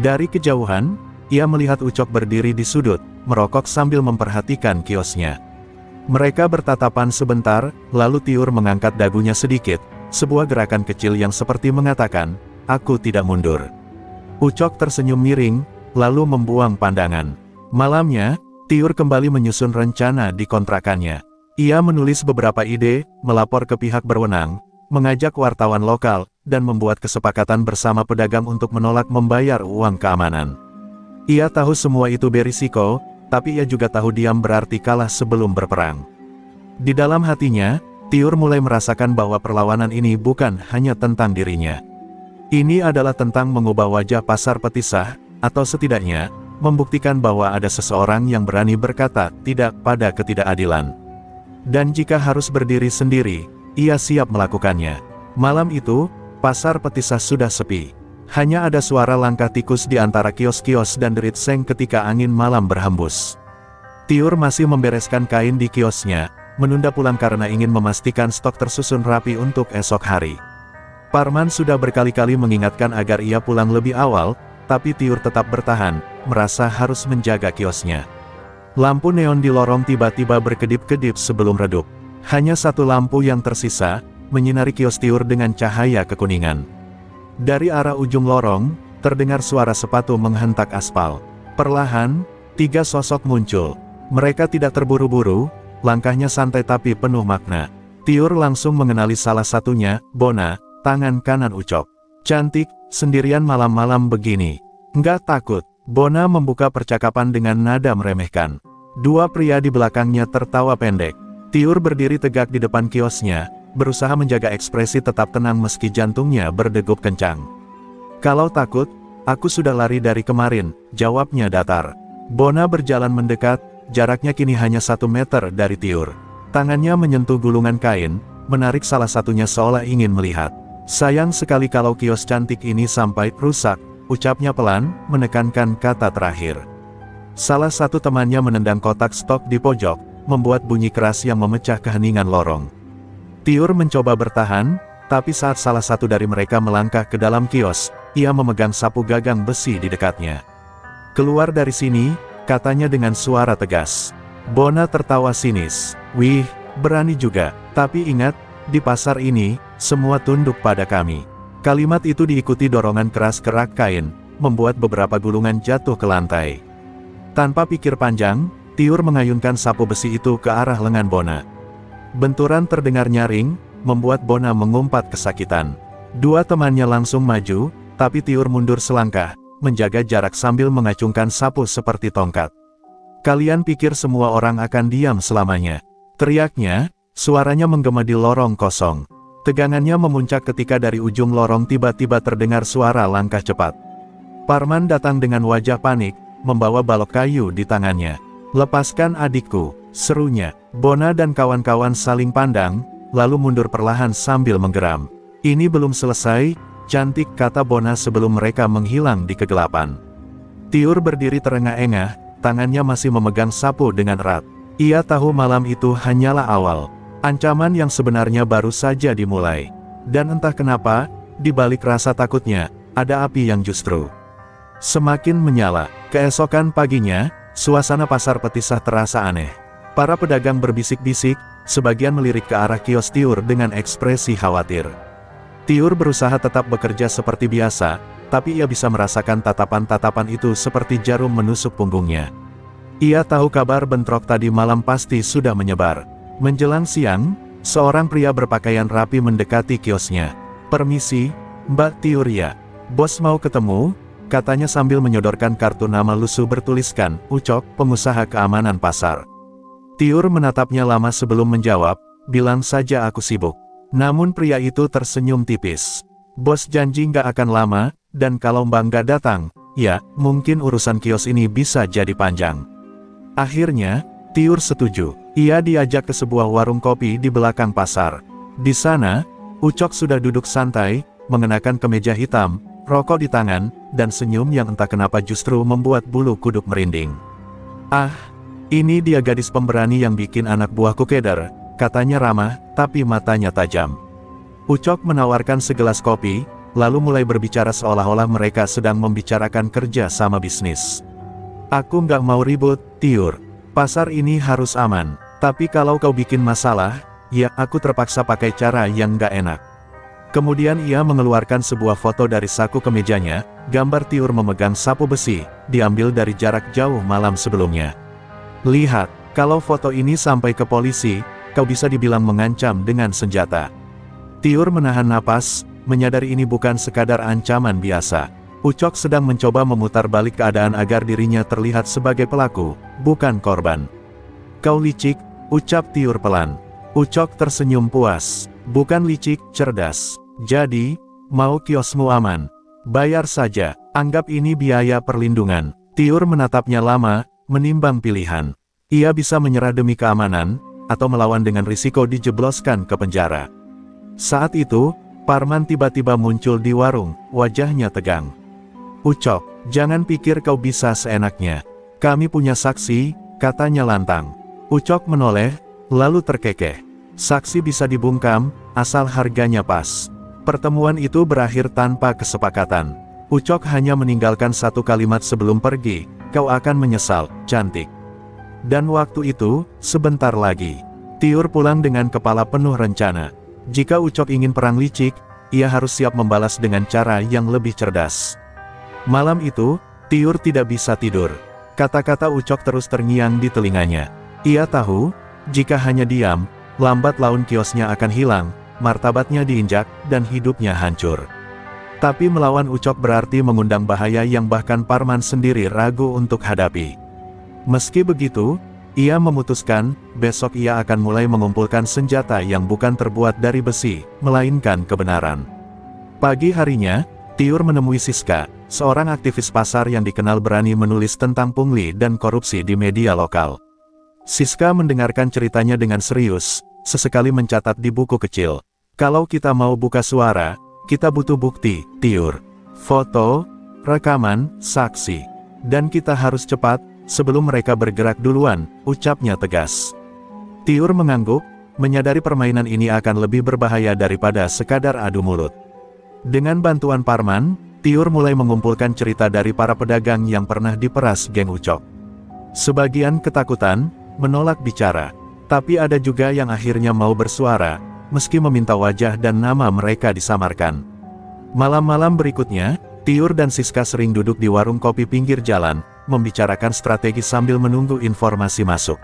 Dari kejauhan, ia melihat Ucok berdiri di sudut, merokok sambil memperhatikan kiosnya. Mereka bertatapan sebentar, lalu Tiur mengangkat dagunya sedikit, sebuah gerakan kecil yang seperti mengatakan, "Aku tidak mundur." Ucok tersenyum miring, lalu membuang pandangan. Malamnya, Tiur kembali menyusun rencana di kontrakannya. Ia menulis beberapa ide, melapor ke pihak berwenang, mengajak wartawan lokal, dan membuat kesepakatan bersama pedagang untuk menolak membayar uang keamanan. Ia tahu semua itu berisiko, tapi ia juga tahu diam berarti kalah sebelum berperang. Di dalam hatinya, Tiur mulai merasakan bahwa perlawanan ini bukan hanya tentang dirinya. Ini adalah tentang mengubah wajah pasar Petisah, atau setidaknya, membuktikan bahwa ada seseorang yang berani berkata tidak pada ketidakadilan. Dan jika harus berdiri sendiri, ia siap melakukannya. Malam itu, pasar Petisah sudah sepi. Hanya ada suara langkah tikus di antara kios-kios dan derit seng ketika angin malam berhembus. Tiur masih membereskan kain di kiosnya, menunda pulang karena ingin memastikan stok tersusun rapi untuk esok hari. Parman sudah berkali-kali mengingatkan agar ia pulang lebih awal, tapi Tiur tetap bertahan, merasa harus menjaga kiosnya. Lampu neon di lorong tiba-tiba berkedip-kedip sebelum redup. Hanya satu lampu yang tersisa, menyinari kios Tiur dengan cahaya kekuningan. Dari arah ujung lorong, terdengar suara sepatu menghentak aspal. Perlahan, 3 sosok muncul. Mereka tidak terburu-buru, langkahnya santai tapi penuh makna. Tiur langsung mengenali salah satunya, Bona, tangan kanan Ucok. "Cantik, sendirian malam-malam begini. Nggak takut?" Bona membuka percakapan dengan nada meremehkan. Dua pria di belakangnya tertawa pendek. Tiur berdiri tegak di depan kiosnya, berusaha menjaga ekspresi tetap tenang meski jantungnya berdegup kencang. "Kalau takut, aku sudah lari dari kemarin," jawabnya datar. Bona berjalan mendekat, jaraknya kini hanya 1 meter dari Tiur. Tangannya menyentuh gulungan kain, menarik salah satunya seolah ingin melihat. "Sayang sekali kalau kios cantik ini sampai rusak," ucapnya pelan, menekankan kata terakhir. Salah satu temannya menendang kotak stok di pojok, membuat bunyi keras yang memecah keheningan lorong. Tiur mencoba bertahan, tapi saat salah satu dari mereka melangkah ke dalam kios, ia memegang sapu gagang besi di dekatnya. "Keluar dari sini," katanya dengan suara tegas. Bona tertawa sinis. "Wih, berani juga, tapi ingat, di pasar ini, semua tunduk pada kami." Kalimat itu diikuti dorongan keras kerak kain, membuat beberapa gulungan jatuh ke lantai. Tanpa pikir panjang, Tiur mengayunkan sapu besi itu ke arah lengan Bona. Benturan terdengar nyaring, membuat Bona mengumpat kesakitan. Dua temannya langsung maju, tapi Tiur mundur selangkah, menjaga jarak sambil mengacungkan sapu seperti tongkat. "Kalian pikir semua orang akan diam selamanya?" teriaknya, suaranya menggema di lorong kosong. Tegangannya memuncak ketika dari ujung lorong tiba-tiba terdengar suara langkah cepat. Parman datang dengan wajah panik, membawa balok kayu di tangannya. "Lepaskan adikku," serunya. Bona dan kawan-kawan saling pandang, lalu mundur perlahan sambil menggeram. "Ini belum selesai, cantik," kata Bona sebelum mereka menghilang di kegelapan. Tiur berdiri terengah-engah, tangannya masih memegang sapu dengan erat. Ia tahu malam itu hanyalah awal. Ancaman yang sebenarnya baru saja dimulai. Dan entah kenapa, di balik rasa takutnya, ada api yang justru semakin menyala. Keesokan paginya, suasana pasar Petisah terasa aneh. Para pedagang berbisik-bisik, sebagian melirik ke arah kios Tiur dengan ekspresi khawatir. Tiur berusaha tetap bekerja seperti biasa, tapi ia bisa merasakan tatapan-tatapan itu seperti jarum menusuk punggungnya. Ia tahu kabar bentrok tadi malam pasti sudah menyebar. Menjelang siang, seorang pria berpakaian rapi mendekati kiosnya. "Permisi, Mbak Tiur ya. Bos mau ketemu," katanya sambil menyodorkan kartu nama lusuh bertuliskan, "Ucok, pengusaha keamanan pasar." Tiur menatapnya lama sebelum menjawab, "Bilang saja aku sibuk." Namun pria itu tersenyum tipis. "Bos janji nggak akan lama, dan kalau Mbak nggak datang, ya, mungkin urusan kios ini bisa jadi panjang." Akhirnya, Tiur setuju. Ia diajak ke sebuah warung kopi di belakang pasar. Di sana, Ucok sudah duduk santai, mengenakan kemeja hitam, rokok di tangan, dan senyum yang entah kenapa justru membuat bulu kuduk merinding. "Ah, ini dia gadis pemberani yang bikin anak buahku keder," katanya ramah, tapi matanya tajam. Ucok menawarkan segelas kopi, lalu mulai berbicara seolah-olah mereka sedang membicarakan kerja sama bisnis. Aku nggak mau ribut, Tiur. Pasar ini harus aman. Tapi kalau kau bikin masalah, ya aku terpaksa pakai cara yang nggak enak. Kemudian ia mengeluarkan sebuah foto dari saku kemejanya, gambar Tiur memegang sapu besi, diambil dari jarak jauh malam sebelumnya. Lihat, kalau foto ini sampai ke polisi, kau bisa dibilang mengancam dengan senjata. Tiur menahan napas, menyadari ini bukan sekadar ancaman biasa. Ucok sedang mencoba memutar balik keadaan agar dirinya terlihat sebagai pelaku, bukan korban. Kau licik, ucap Tiur pelan. Ucok tersenyum puas. Bukan licik, cerdas. Jadi, mau kiosmu aman? Bayar saja, anggap ini biaya perlindungan. Tiur menatapnya lama, menimbang pilihan. Ia bisa menyerah demi keamanan, atau melawan dengan risiko dijebloskan ke penjara. Saat itu, Parman tiba-tiba muncul di warung, wajahnya tegang. Ucok, jangan pikir kau bisa seenaknya. Kami punya saksi, katanya lantang. Ucok menoleh, lalu terkekeh. Saksi bisa dibungkam, asal harganya pas. Pertemuan itu berakhir tanpa kesepakatan. Ucok hanya meninggalkan satu kalimat sebelum pergi, kau akan menyesal, cantik. Dan waktu itu, sebentar lagi. Tiur pulang dengan kepala penuh rencana. Jika Ucok ingin perang licik, ia harus siap membalas dengan cara yang lebih cerdas. Malam itu, Tiur tidak bisa tidur. Kata-kata Ucok terus terngiang di telinganya. Ia tahu, jika hanya diam, lambat laun kiosnya akan hilang, martabatnya diinjak, dan hidupnya hancur. Tapi melawan Ucok berarti mengundang bahaya yang bahkan Parman sendiri ragu untuk hadapi. Meski begitu, ia memutuskan, besok ia akan mulai mengumpulkan senjata yang bukan terbuat dari besi, melainkan kebenaran. Pagi harinya, Tiur menemui Siska, seorang aktivis pasar yang dikenal berani menulis tentang pungli dan korupsi di media lokal. Siska mendengarkan ceritanya dengan serius, sesekali mencatat di buku kecil. Kalau kita mau buka suara, kita butuh bukti, Tiur. Foto, rekaman, saksi. Dan kita harus cepat, sebelum mereka bergerak duluan, ucapnya tegas. Tiur mengangguk, menyadari permainan ini akan lebih berbahaya daripada sekadar adu mulut. Dengan bantuan Parman, Tiur mulai mengumpulkan cerita dari para pedagang yang pernah diperas geng Ucok. Sebagian ketakutan, menolak bicara. Tapi ada juga yang akhirnya mau bersuara, meski meminta wajah dan nama mereka disamarkan. Malam-malam berikutnya, Tiur dan Siska sering duduk di warung kopi pinggir jalan, membicarakan strategi sambil menunggu informasi masuk.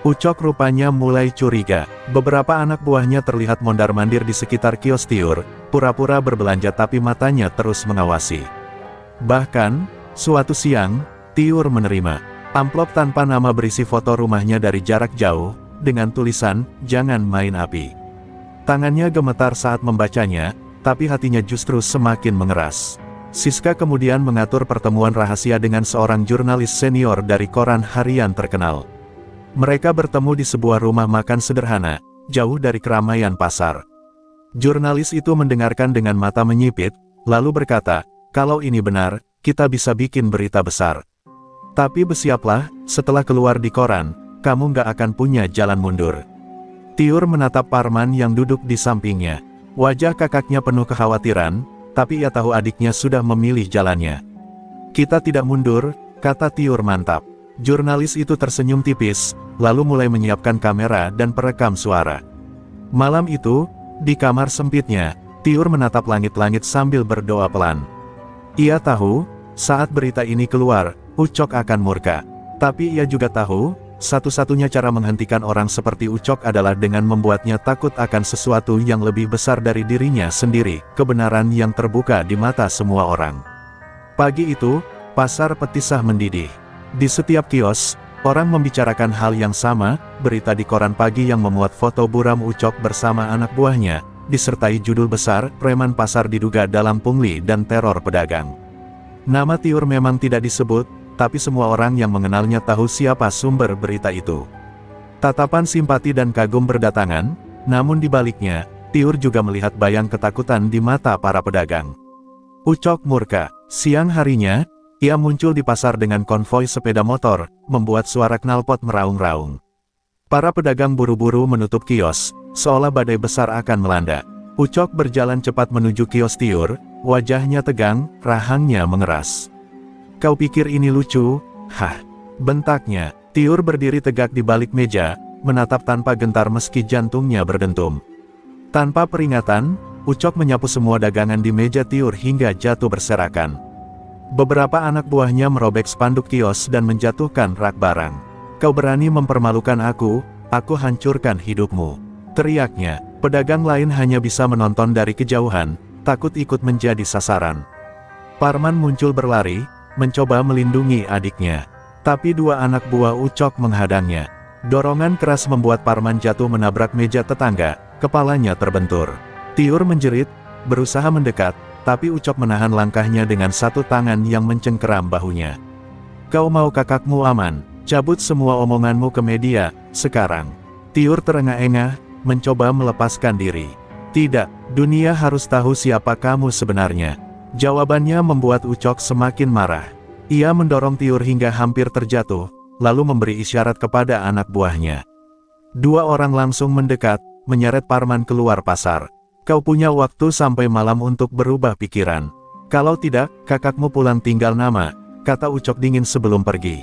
Ucok rupanya mulai curiga. Beberapa anak buahnya terlihat mondar-mandir di sekitar kios Tiur, pura-pura berbelanja tapi matanya terus mengawasi. Bahkan, suatu siang, Tiur menerima amplop tanpa nama berisi foto rumahnya dari jarak jauh, dengan tulisan, "Jangan main api." Tangannya gemetar saat membacanya, tapi hatinya justru semakin mengeras. Siska kemudian mengatur pertemuan rahasia dengan seorang jurnalis senior dari koran harian terkenal. Mereka bertemu di sebuah rumah makan sederhana, jauh dari keramaian pasar. Jurnalis itu mendengarkan dengan mata menyipit, lalu berkata, "Kalau ini benar, kita bisa bikin berita besar. Tapi bersiaplah, setelah keluar di koran, kamu nggak akan punya jalan mundur." Tiur menatap Parman yang duduk di sampingnya. Wajah kakaknya penuh kekhawatiran, tapi ia tahu adiknya sudah memilih jalannya. "Kita tidak mundur," kata Tiur mantap. Jurnalis itu tersenyum tipis, lalu mulai menyiapkan kamera dan perekam suara. Malam itu, di kamar sempitnya, Tiur menatap langit-langit sambil berdoa pelan. Ia tahu, saat berita ini keluar, Ucok akan murka. Tapi ia juga tahu, satu-satunya cara menghentikan orang seperti Ucok adalah dengan membuatnya takut akan sesuatu yang lebih besar dari dirinya sendiri, kebenaran yang terbuka di mata semua orang. Pagi itu, pasar Petisah mendidih. Di setiap kios, orang membicarakan hal yang sama, berita di koran pagi yang memuat foto buram Ucok bersama anak buahnya, disertai judul besar, "Preman pasar diduga dalam pungli dan teror pedagang." Nama Tiur memang tidak disebut, tapi semua orang yang mengenalnya tahu siapa sumber berita itu. Tatapan simpati dan kagum berdatangan, namun di baliknya, Tiur juga melihat bayang ketakutan di mata para pedagang. Ucok murka. Siang harinya, ia muncul di pasar dengan konvoi sepeda motor, membuat suara knalpot meraung-raung. Para pedagang buru-buru menutup kios, seolah badai besar akan melanda. Ucok berjalan cepat menuju kios Tiur, wajahnya tegang, rahangnya mengeras. "Kau pikir ini lucu? Hah?" bentaknya. Tiur berdiri tegak di balik meja, menatap tanpa gentar meski jantungnya berdentum. Tanpa peringatan, Ucok menyapu semua dagangan di meja Tiur hingga jatuh berserakan. Beberapa anak buahnya merobek spanduk kios dan menjatuhkan rak barang. "Kau berani mempermalukan aku hancurkan hidupmu," teriaknya. Pedagang lain hanya bisa menonton dari kejauhan, takut ikut menjadi sasaran. Parman muncul berlari, mencoba melindungi adiknya. Tapi dua anak buah Ucok menghadangnya. Dorongan keras membuat Parman jatuh menabrak meja tetangga, kepalanya terbentur. Tiur menjerit, berusaha mendekat, tapi Ucok menahan langkahnya dengan satu tangan yang mencengkeram bahunya. "Kau mau kakakmu aman? Cabut semua omonganmu ke media, sekarang." Tiur terengah-engah, mencoba melepaskan diri. "Tidak, dunia harus tahu siapa kamu sebenarnya." Jawabannya membuat Ucok semakin marah. Ia mendorong Tiur hingga hampir terjatuh, lalu memberi isyarat kepada anak buahnya. Dua orang langsung mendekat, menyeret Parman keluar pasar. "Kau punya waktu sampai malam untuk berubah pikiran. Kalau tidak, kakakmu pulang tinggal nama," kata Ucok dingin sebelum pergi.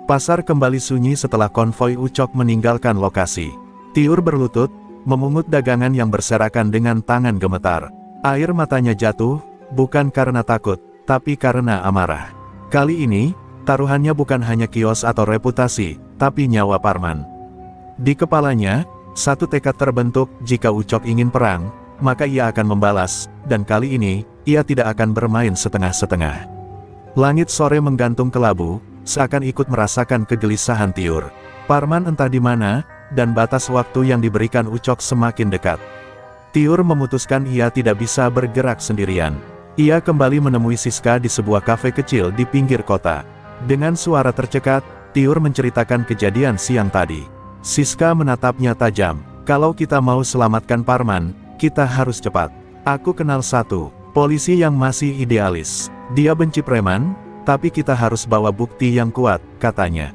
Pasar kembali sunyi setelah konvoi Ucok meninggalkan lokasi. Tiur berlutut, memungut dagangan yang berserakan dengan tangan gemetar. Air matanya jatuh, bukan karena takut, tapi karena amarah. Kali ini, taruhannya bukan hanya kios atau reputasi, tapi nyawa Parman. Di kepalanya, satu tekad terbentuk, jika Ucok ingin perang, maka ia akan membalas, dan kali ini, ia tidak akan bermain setengah-setengah. Langit sore menggantung kelabu, seakan ikut merasakan kegelisahan Tiur. Parman entah di mana, dan batas waktu yang diberikan Ucok semakin dekat. Tiur memutuskan ia tidak bisa bergerak sendirian. Ia kembali menemui Siska di sebuah kafe kecil di pinggir kota. Dengan suara tercekat, Tiur menceritakan kejadian siang tadi. Siska menatapnya tajam. "Kalau kita mau selamatkan Parman, kita harus cepat. Aku kenal satu polisi yang masih idealis. Dia benci preman, tapi kita harus bawa bukti yang kuat," katanya.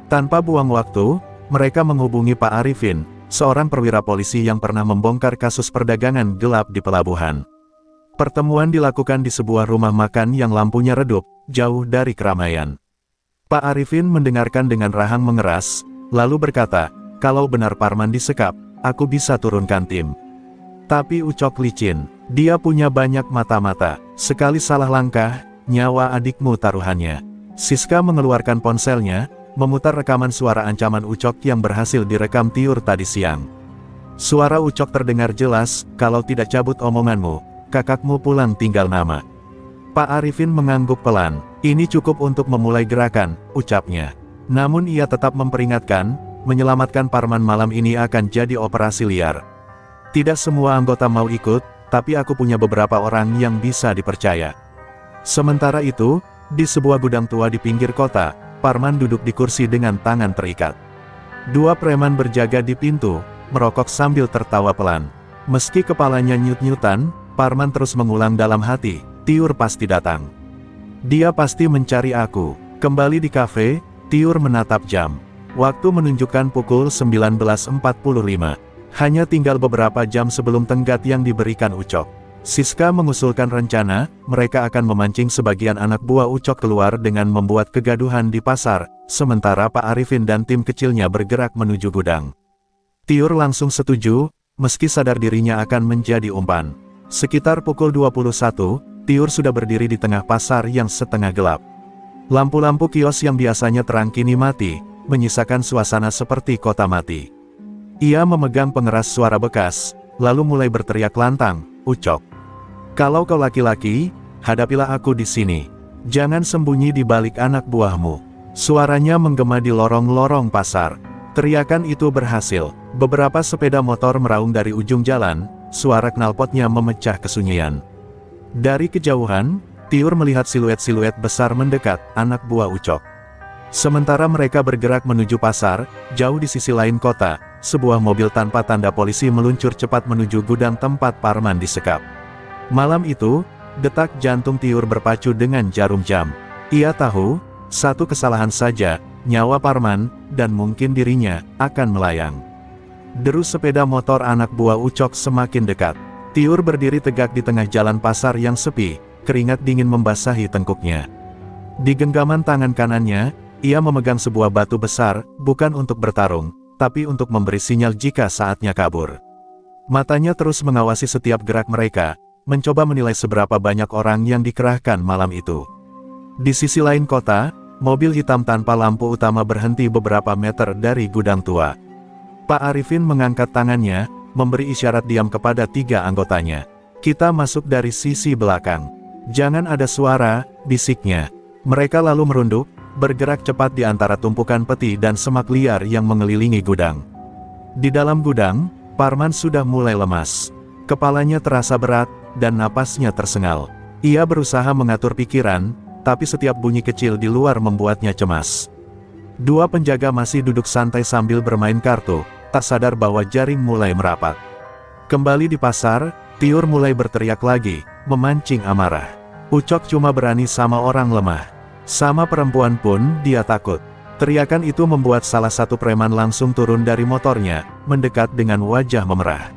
Tanpa buang waktu, mereka menghubungi Pak Arifin, seorang perwira polisi yang pernah membongkar kasus perdagangan gelap di pelabuhan. Pertemuan dilakukan di sebuah rumah makan yang lampunya redup, jauh dari keramaian. Pak Arifin mendengarkan dengan rahang mengeras, lalu berkata, "Kalau benar Parman disekap, aku bisa turunkan tim. Tapi Ucok licin, dia punya banyak mata-mata, sekali salah langkah, nyawa adikmu taruhannya." Siska mengeluarkan ponselnya, memutar rekaman suara ancaman Ucok yang berhasil direkam Tiur tadi siang. Suara Ucok terdengar jelas, "Kalau tidak cabut omonganmu, kakakmu pulang tinggal nama." Pak Arifin mengangguk pelan. "Ini cukup untuk memulai gerakan," ucapnya. Namun ia tetap memperingatkan, menyelamatkan Parman malam ini akan jadi operasi liar. "Tidak semua anggota mau ikut, tapi aku punya beberapa orang yang bisa dipercaya." Sementara itu, di sebuah gudang tua di pinggir kota, Parman duduk di kursi dengan tangan terikat. Dua preman berjaga di pintu, merokok sambil tertawa pelan. Meski kepalanya nyut-nyutan, Parman terus mengulang dalam hati, "Tiur pasti datang. Dia pasti mencari aku." Kembali di kafe, Tiur menatap jam. Waktu menunjukkan pukul 19.45. Hanya tinggal beberapa jam sebelum tenggat yang diberikan Ucok. Siska mengusulkan rencana, mereka akan memancing sebagian anak buah Ucok keluar dengan membuat kegaduhan di pasar, sementara Pak Arifin dan tim kecilnya bergerak menuju gudang. Tiur langsung setuju, meski sadar dirinya akan menjadi umpan. Sekitar pukul 21, Tiur sudah berdiri di tengah pasar yang setengah gelap. Lampu-lampu kios yang biasanya terang kini mati, menyisakan suasana seperti kota mati. Ia memegang pengeras suara bekas, lalu mulai berteriak lantang, "Ucok, kalau kau laki-laki, hadapilah aku di sini. Jangan sembunyi di balik anak buahmu." Suaranya menggema di lorong-lorong pasar. Teriakan itu berhasil. Beberapa sepeda motor meraung dari ujung jalan, suara knalpotnya memecah kesunyian. Dari kejauhan, Tiur melihat siluet-siluet besar mendekat, anak buah Ucok. Sementara mereka bergerak menuju pasar, jauh di sisi lain kota, sebuah mobil tanpa tanda polisi meluncur cepat menuju gudang tempat Parman disekap. Malam itu, detak jantung Tiur berpacu dengan jarum jam. Ia tahu, satu kesalahan saja, nyawa Parman, dan mungkin dirinya, akan melayang. Deru sepeda motor anak buah Ucok semakin dekat. Tiur berdiri tegak di tengah jalan pasar yang sepi, keringat dingin membasahi tengkuknya. Di genggaman tangan kanannya, ia memegang sebuah batu besar, bukan untuk bertarung, tapi untuk memberi sinyal jika saatnya kabur. Matanya terus mengawasi setiap gerak mereka, mencoba menilai seberapa banyak orang yang dikerahkan malam itu. Di sisi lain kota, mobil hitam tanpa lampu utama berhenti beberapa meter dari gudang tua. Pak Arifin mengangkat tangannya, memberi isyarat diam kepada 3 anggotanya. "Kita masuk dari sisi belakang. Jangan ada suara," bisiknya. Mereka lalu merunduk, bergerak cepat di antara tumpukan peti dan semak liar yang mengelilingi gudang. Di dalam gudang, Parman sudah mulai lemas. Kepalanya terasa berat, dan napasnya tersengal. Ia berusaha mengatur pikiran, tapi setiap bunyi kecil di luar membuatnya cemas. 2 penjaga masih duduk santai sambil bermain kartu, tak sadar bahwa jaring mulai merapat. Kembali di pasar, Tiur mulai berteriak lagi, memancing amarah. Ucok cuma berani sama orang lemah. Sama perempuan pun dia takut. Teriakan itu membuat salah satu preman langsung turun dari motornya, mendekat dengan wajah memerah.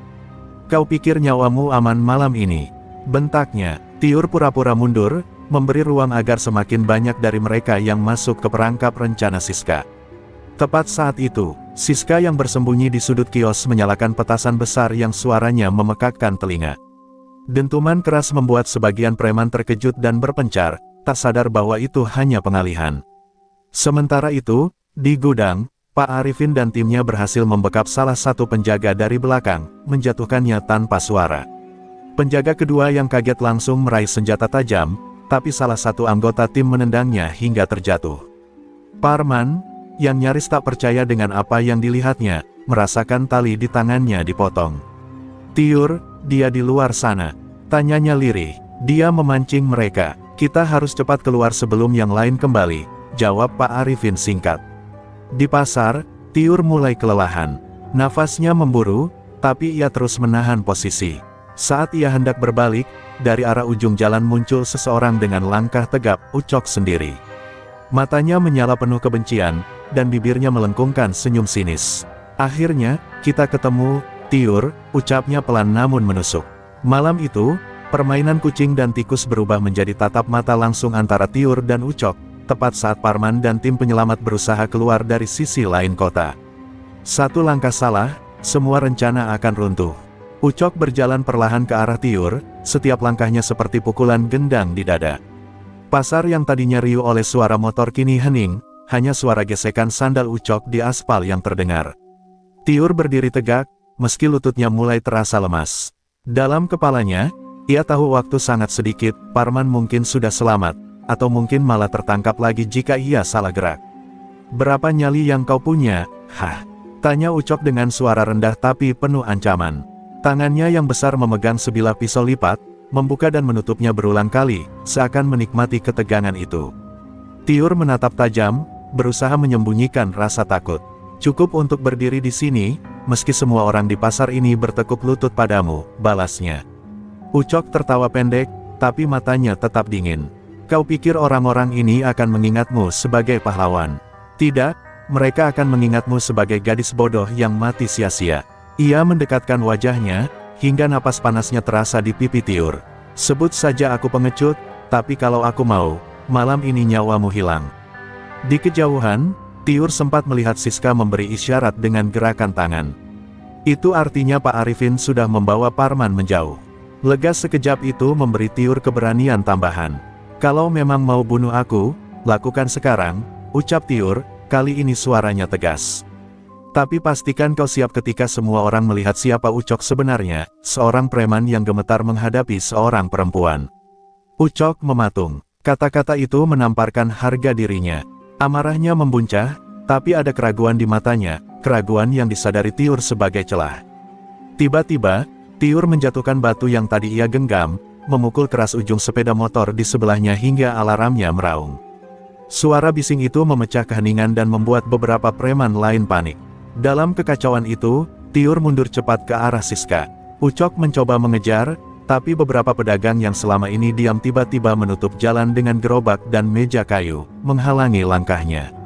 "Kau pikir nyawamu aman malam ini?" bentaknya. Tiur pura-pura mundur, memberi ruang agar semakin banyak dari mereka yang masuk ke perangkap rencana Siska. Tepat saat itu, Siska yang bersembunyi di sudut kios menyalakan petasan besar yang suaranya memekakkan telinga. Dentuman keras membuat sebagian preman terkejut dan berpencar, tak sadar bahwa itu hanya pengalihan. Sementara itu, di gudang, Pak Arifin dan timnya berhasil membekap salah satu penjaga dari belakang, menjatuhkannya tanpa suara. Penjaga kedua yang kaget langsung meraih senjata tajam, tapi salah satu anggota tim menendangnya hingga terjatuh. Parman, yang nyaris tak percaya dengan apa yang dilihatnya, merasakan tali di tangannya dipotong. "Tiur, dia di luar sana," tanyanya lirih. "Dia memancing mereka. Kita harus cepat keluar sebelum yang lain kembali," jawab Pak Arifin singkat. Di pasar, Tiur mulai kelelahan. Nafasnya memburu, tapi ia terus menahan posisi. Saat ia hendak berbalik, dari arah ujung jalan muncul seseorang dengan langkah tegap, Ucok sendiri. Matanya menyala penuh kebencian, dan bibirnya melengkungkan senyum sinis. "Akhirnya, kita ketemu, Tiur," ucapnya pelan namun menusuk. Malam itu, permainan kucing dan tikus berubah menjadi tatap mata langsung antara Tiur dan Ucok, tepat saat Parman dan tim penyelamat berusaha keluar dari sisi lain kota. Satu langkah salah, semua rencana akan runtuh. Ucok berjalan perlahan ke arah Tiur, setiap langkahnya seperti pukulan gendang di dada. Pasar yang tadinya riuh oleh suara motor kini hening, hanya suara gesekan sandal Ucok di aspal yang terdengar. Tiur berdiri tegak, meski lututnya mulai terasa lemas. Dalam kepalanya, ia tahu waktu sangat sedikit, Parman mungkin sudah selamat, atau mungkin malah tertangkap lagi jika ia salah gerak. "Berapa nyali yang kau punya?" "Hah?" tanya Ucok dengan suara rendah tapi penuh ancaman. Tangannya yang besar memegang sebilah pisau lipat, membuka dan menutupnya berulang kali, seakan menikmati ketegangan itu. Tiur menatap tajam, berusaha menyembunyikan rasa takut. "Cukup untuk berdiri di sini, meski semua orang di pasar ini bertekuk lutut padamu," balasnya. Ucok tertawa pendek, tapi matanya tetap dingin. "Kau pikir orang-orang ini akan mengingatmu sebagai pahlawan? Tidak, mereka akan mengingatmu sebagai gadis bodoh yang mati sia-sia." Ia mendekatkan wajahnya, hingga napas panasnya terasa di pipi Tiur. "Sebut saja aku pengecut, tapi kalau aku mau, malam ini nyawamu hilang." Di kejauhan, Tiur sempat melihat Siska memberi isyarat dengan gerakan tangan. Itu artinya Pak Arifin sudah membawa Parman menjauh. Lega sekejap itu memberi Tiur keberanian tambahan. "Kalau memang mau bunuh aku, lakukan sekarang," ucap Tiur, kali ini suaranya tegas. "Tapi pastikan kau siap ketika semua orang melihat siapa Ucok sebenarnya," seorang preman yang gemetar menghadapi seorang perempuan. Ucok mematung. Kata-kata itu menamparkan harga dirinya. Amarahnya membuncah, tapi ada keraguan di matanya, keraguan yang disadari Tiur sebagai celah. Tiba-tiba, Tiur menjatuhkan batu yang tadi ia genggam, memukul keras ujung sepeda motor di sebelahnya hingga alarmnya meraung. Suara bising itu memecah keheningan dan membuat beberapa preman lain panik. Dalam kekacauan itu, Tiur mundur cepat ke arah Siska. Ucok mencoba mengejar, tapi beberapa pedagang yang selama ini diam tiba-tiba menutup jalan dengan gerobak dan meja kayu, menghalangi langkahnya.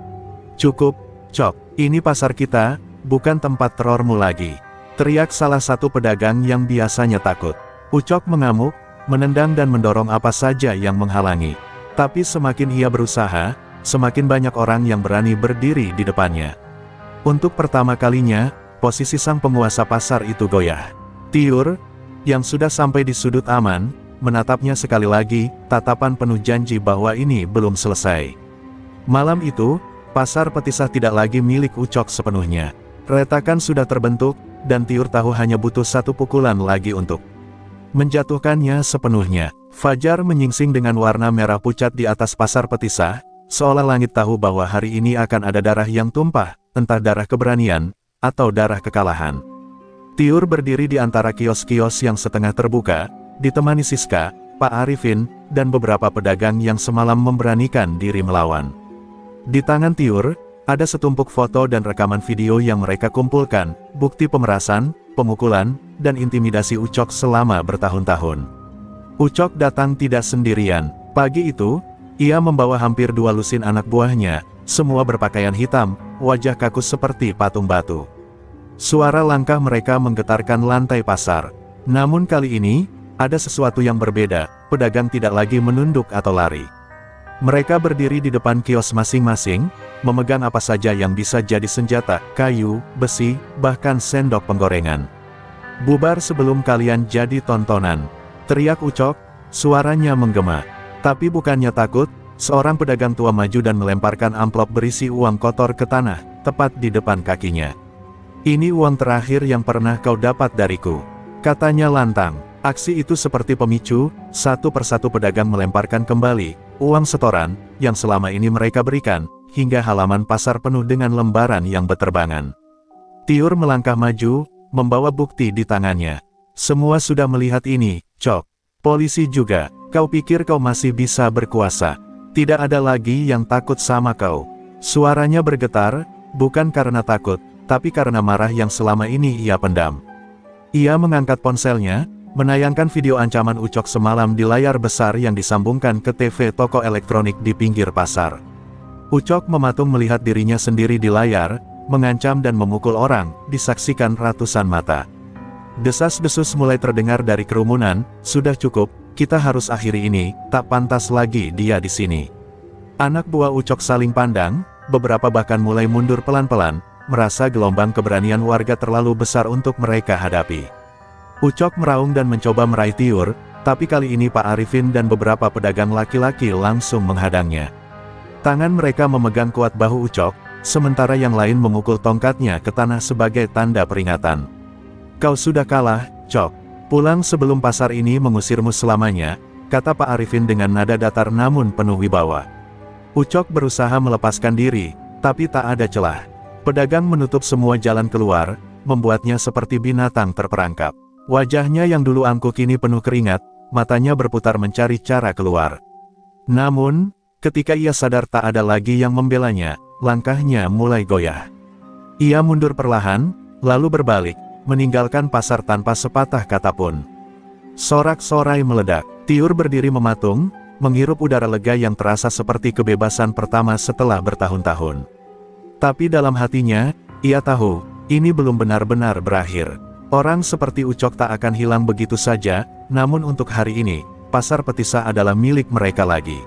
"Cukup, Cok, ini pasar kita, bukan tempat terormu lagi," teriak salah satu pedagang yang biasanya takut. Ucok mengamuk, menendang dan mendorong apa saja yang menghalangi. Tapi semakin ia berusaha, semakin banyak orang yang berani berdiri di depannya. Untuk pertama kalinya, posisi sang penguasa pasar itu goyah. Tiur, yang sudah sampai di sudut aman, menatapnya sekali lagi, tatapan penuh janji bahwa ini belum selesai. Malam itu, pasar Petisah tidak lagi milik Ucok sepenuhnya. Retakan sudah terbentuk, dan Tiur tahu hanya butuh satu pukulan lagi untuk menjatuhkannya sepenuhnya. Fajar menyingsing dengan warna merah pucat di atas pasar Petisah, seolah langit tahu bahwa hari ini akan ada darah yang tumpah, entah darah keberanian, atau darah kekalahan. Tiur berdiri di antara kios-kios yang setengah terbuka, ditemani Siska, Pak Arifin, dan beberapa pedagang yang semalam memberanikan diri melawan. Di tangan Tiur, ada setumpuk foto dan rekaman video yang mereka kumpulkan, bukti pemerasan, pemukulan, dan intimidasi Ucok selama bertahun-tahun. Ucok datang tidak sendirian. Pagi itu, ia membawa hampir 2 lusin anak buahnya, semua berpakaian hitam, wajah kaku seperti patung batu. Suara langkah mereka menggetarkan lantai pasar. Namun kali ini, ada sesuatu yang berbeda, pedagang tidak lagi menunduk atau lari. Mereka berdiri di depan kios masing-masing, memegang apa saja yang bisa jadi senjata, kayu, besi, bahkan sendok penggorengan. "Bubar sebelum kalian jadi tontonan," teriak Ucok, suaranya menggema. Tapi bukannya takut, seorang pedagang tua maju dan melemparkan amplop berisi uang kotor ke tanah, tepat di depan kakinya. "Ini uang terakhir yang pernah kau dapat dariku," katanya lantang. Aksi itu seperti pemicu, satu persatu pedagang melemparkan kembali uang setoran yang selama ini mereka berikan, hingga halaman pasar penuh dengan lembaran yang berterbangan. Tiur melangkah maju, membawa bukti di tangannya. "Semua sudah melihat ini, Cok. Polisi juga. Kau pikir kau masih bisa berkuasa? Tidak ada lagi yang takut sama kau." Suaranya bergetar, bukan karena takut, tapi karena marah yang selama ini ia pendam. Ia mengangkat ponselnya, menayangkan video ancaman Ucok semalam di layar besar yang disambungkan ke TV toko elektronik di pinggir pasar. Ucok mematung melihat dirinya sendiri di layar, mengancam dan memukul orang, disaksikan ratusan mata. Desas-desus mulai terdengar dari kerumunan, "Sudah cukup, kita harus akhiri ini, tak pantas lagi dia di sini." Anak buah Ucok saling pandang, beberapa bahkan mulai mundur pelan-pelan, merasa gelombang keberanian warga terlalu besar untuk mereka hadapi. Ucok meraung dan mencoba meraih Tiur, tapi kali ini Pak Arifin dan beberapa pedagang laki-laki langsung menghadangnya. Tangan mereka memegang kuat bahu Ucok, sementara yang lain memukul tongkatnya ke tanah sebagai tanda peringatan. "Kau sudah kalah, Cok. Pulang sebelum pasar ini mengusirmu selamanya," kata Pak Arifin dengan nada datar namun penuh wibawa. Ucok berusaha melepaskan diri, tapi tak ada celah. Pedagang menutup semua jalan keluar, membuatnya seperti binatang terperangkap. Wajahnya yang dulu angkuh kini penuh keringat, matanya berputar mencari cara keluar. Namun, ketika ia sadar tak ada lagi yang membelanya, langkahnya mulai goyah. Ia mundur perlahan, lalu berbalik, meninggalkan pasar tanpa sepatah kata pun. Sorak-sorai meledak. Tiur berdiri mematung, menghirup udara lega yang terasa seperti kebebasan pertama setelah bertahun-tahun. Tapi dalam hatinya, ia tahu, ini belum benar-benar berakhir. Orang seperti Ucok tak akan hilang begitu saja, namun untuk hari ini, pasar Petisah adalah milik mereka lagi.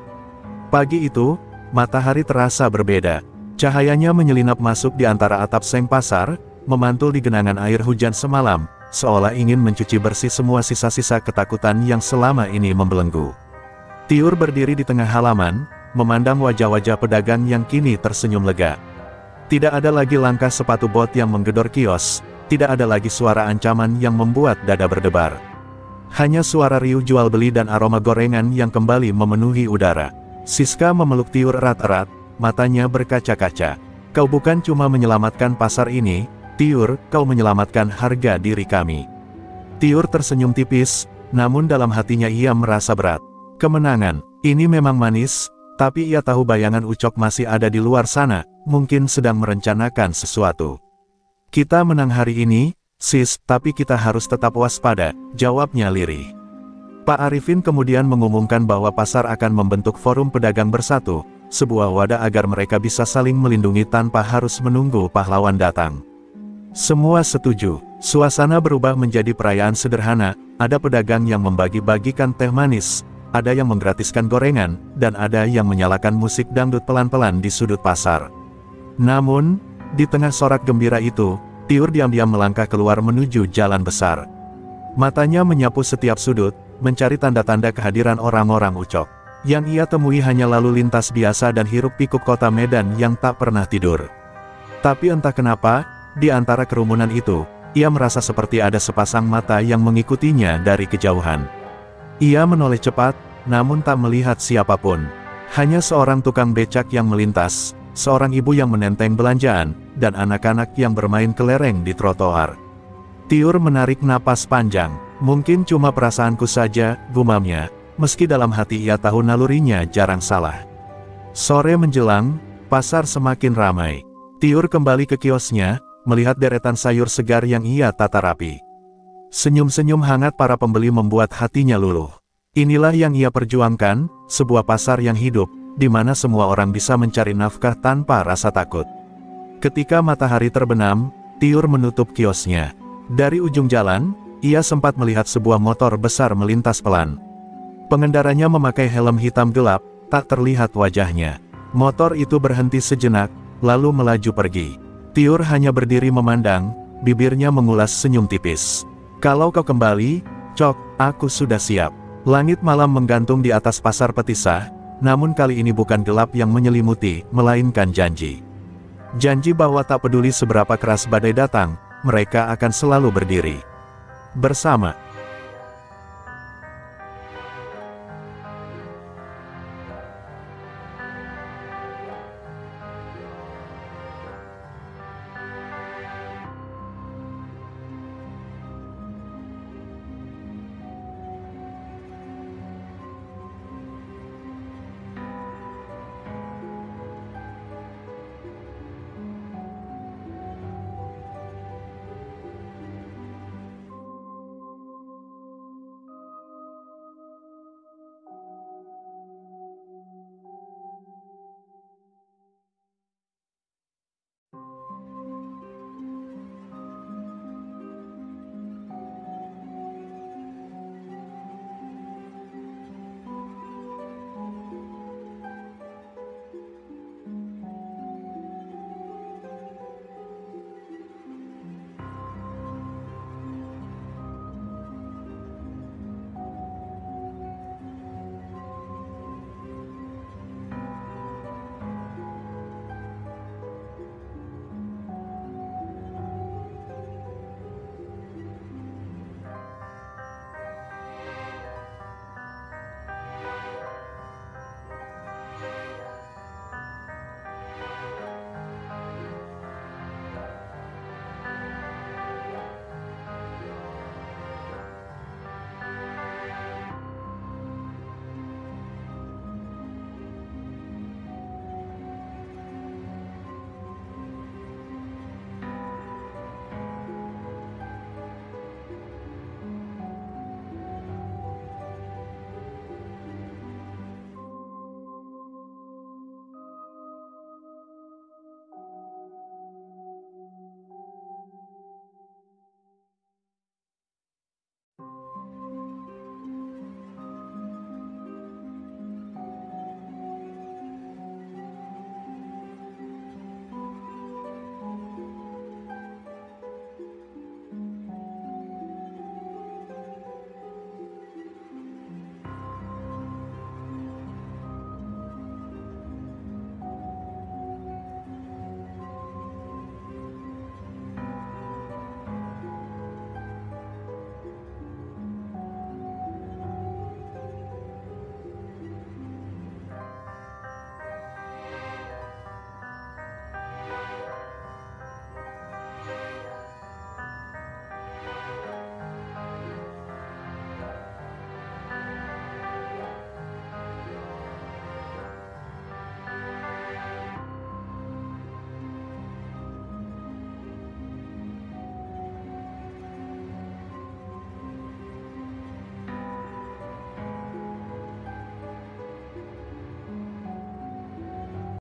Pagi itu, matahari terasa berbeda. Cahayanya menyelinap masuk di antara atap seng pasar, memantul di genangan air hujan semalam, seolah ingin mencuci bersih semua sisa-sisa ketakutan yang selama ini membelenggu. Tiur berdiri di tengah halaman, memandang wajah-wajah pedagang yang kini tersenyum lega. Tidak ada lagi langkah sepatu bot yang menggedor kios. Tidak ada lagi suara ancaman yang membuat dada berdebar. Hanya suara riuh jual beli dan aroma gorengan yang kembali memenuhi udara. Siska memeluk Tiur erat-erat, matanya berkaca-kaca. "Kau bukan cuma menyelamatkan pasar ini, Tiur, kau menyelamatkan harga diri kami." Tiur tersenyum tipis, namun dalam hatinya ia merasa berat. Kemenangan, ini memang manis, tapi ia tahu bayangan Ucok masih ada di luar sana, mungkin sedang merencanakan sesuatu. "Kita menang hari ini, sis, tapi kita harus tetap waspada," jawabnya lirih. Pak Arifin kemudian mengumumkan bahwa pasar akan membentuk forum pedagang bersatu, sebuah wadah agar mereka bisa saling melindungi tanpa harus menunggu pahlawan datang. Semua setuju. Suasana berubah menjadi perayaan sederhana, Ada pedagang yang membagi-bagikan teh manis, ada yang menggratiskan gorengan, dan ada yang menyalakan musik dangdut pelan-pelan di sudut pasar. Namun, di tengah sorak gembira itu, Tiur diam-diam melangkah keluar menuju jalan besar. Matanya menyapu setiap sudut, mencari tanda-tanda kehadiran orang-orang Ucok. Yang ia temui hanya lalu lintas biasa dan hiruk-pikuk kota Medan yang tak pernah tidur. Tapi entah kenapa, di antara kerumunan itu, ia merasa seperti ada sepasang mata yang mengikutinya dari kejauhan. Ia menoleh cepat, namun tak melihat siapapun. Hanya seorang tukang becak yang melintas, seorang ibu yang menenteng belanjaan, dan anak-anak yang bermain kelereng di trotoar. Tiur menarik napas panjang. Mungkin cuma perasaanku saja, gumamnya, meski dalam hati ia tahu nalurinya jarang salah. Sore menjelang, pasar semakin ramai. Tiur kembali ke kiosnya, melihat deretan sayur segar yang ia tata rapi. Senyum-senyum hangat para pembeli membuat hatinya luluh. Inilah yang ia perjuangkan, sebuah pasar yang hidup, di mana semua orang bisa mencari nafkah tanpa rasa takut. Ketika matahari terbenam, Tiur menutup kiosnya. Dari ujung jalan, ia sempat melihat sebuah motor besar melintas pelan. Pengendaranya memakai helm hitam gelap, tak terlihat wajahnya. Motor itu berhenti sejenak, lalu melaju pergi. Tiur hanya berdiri memandang, bibirnya mengulas senyum tipis. Kalau kau kembali, Cok, aku sudah siap. Langit malam menggantung di atas pasar Petisah, namun kali ini bukan gelap yang menyelimuti, melainkan janji. Janji bahwa tak peduli seberapa keras badai datang, mereka akan selalu berdiri bersama.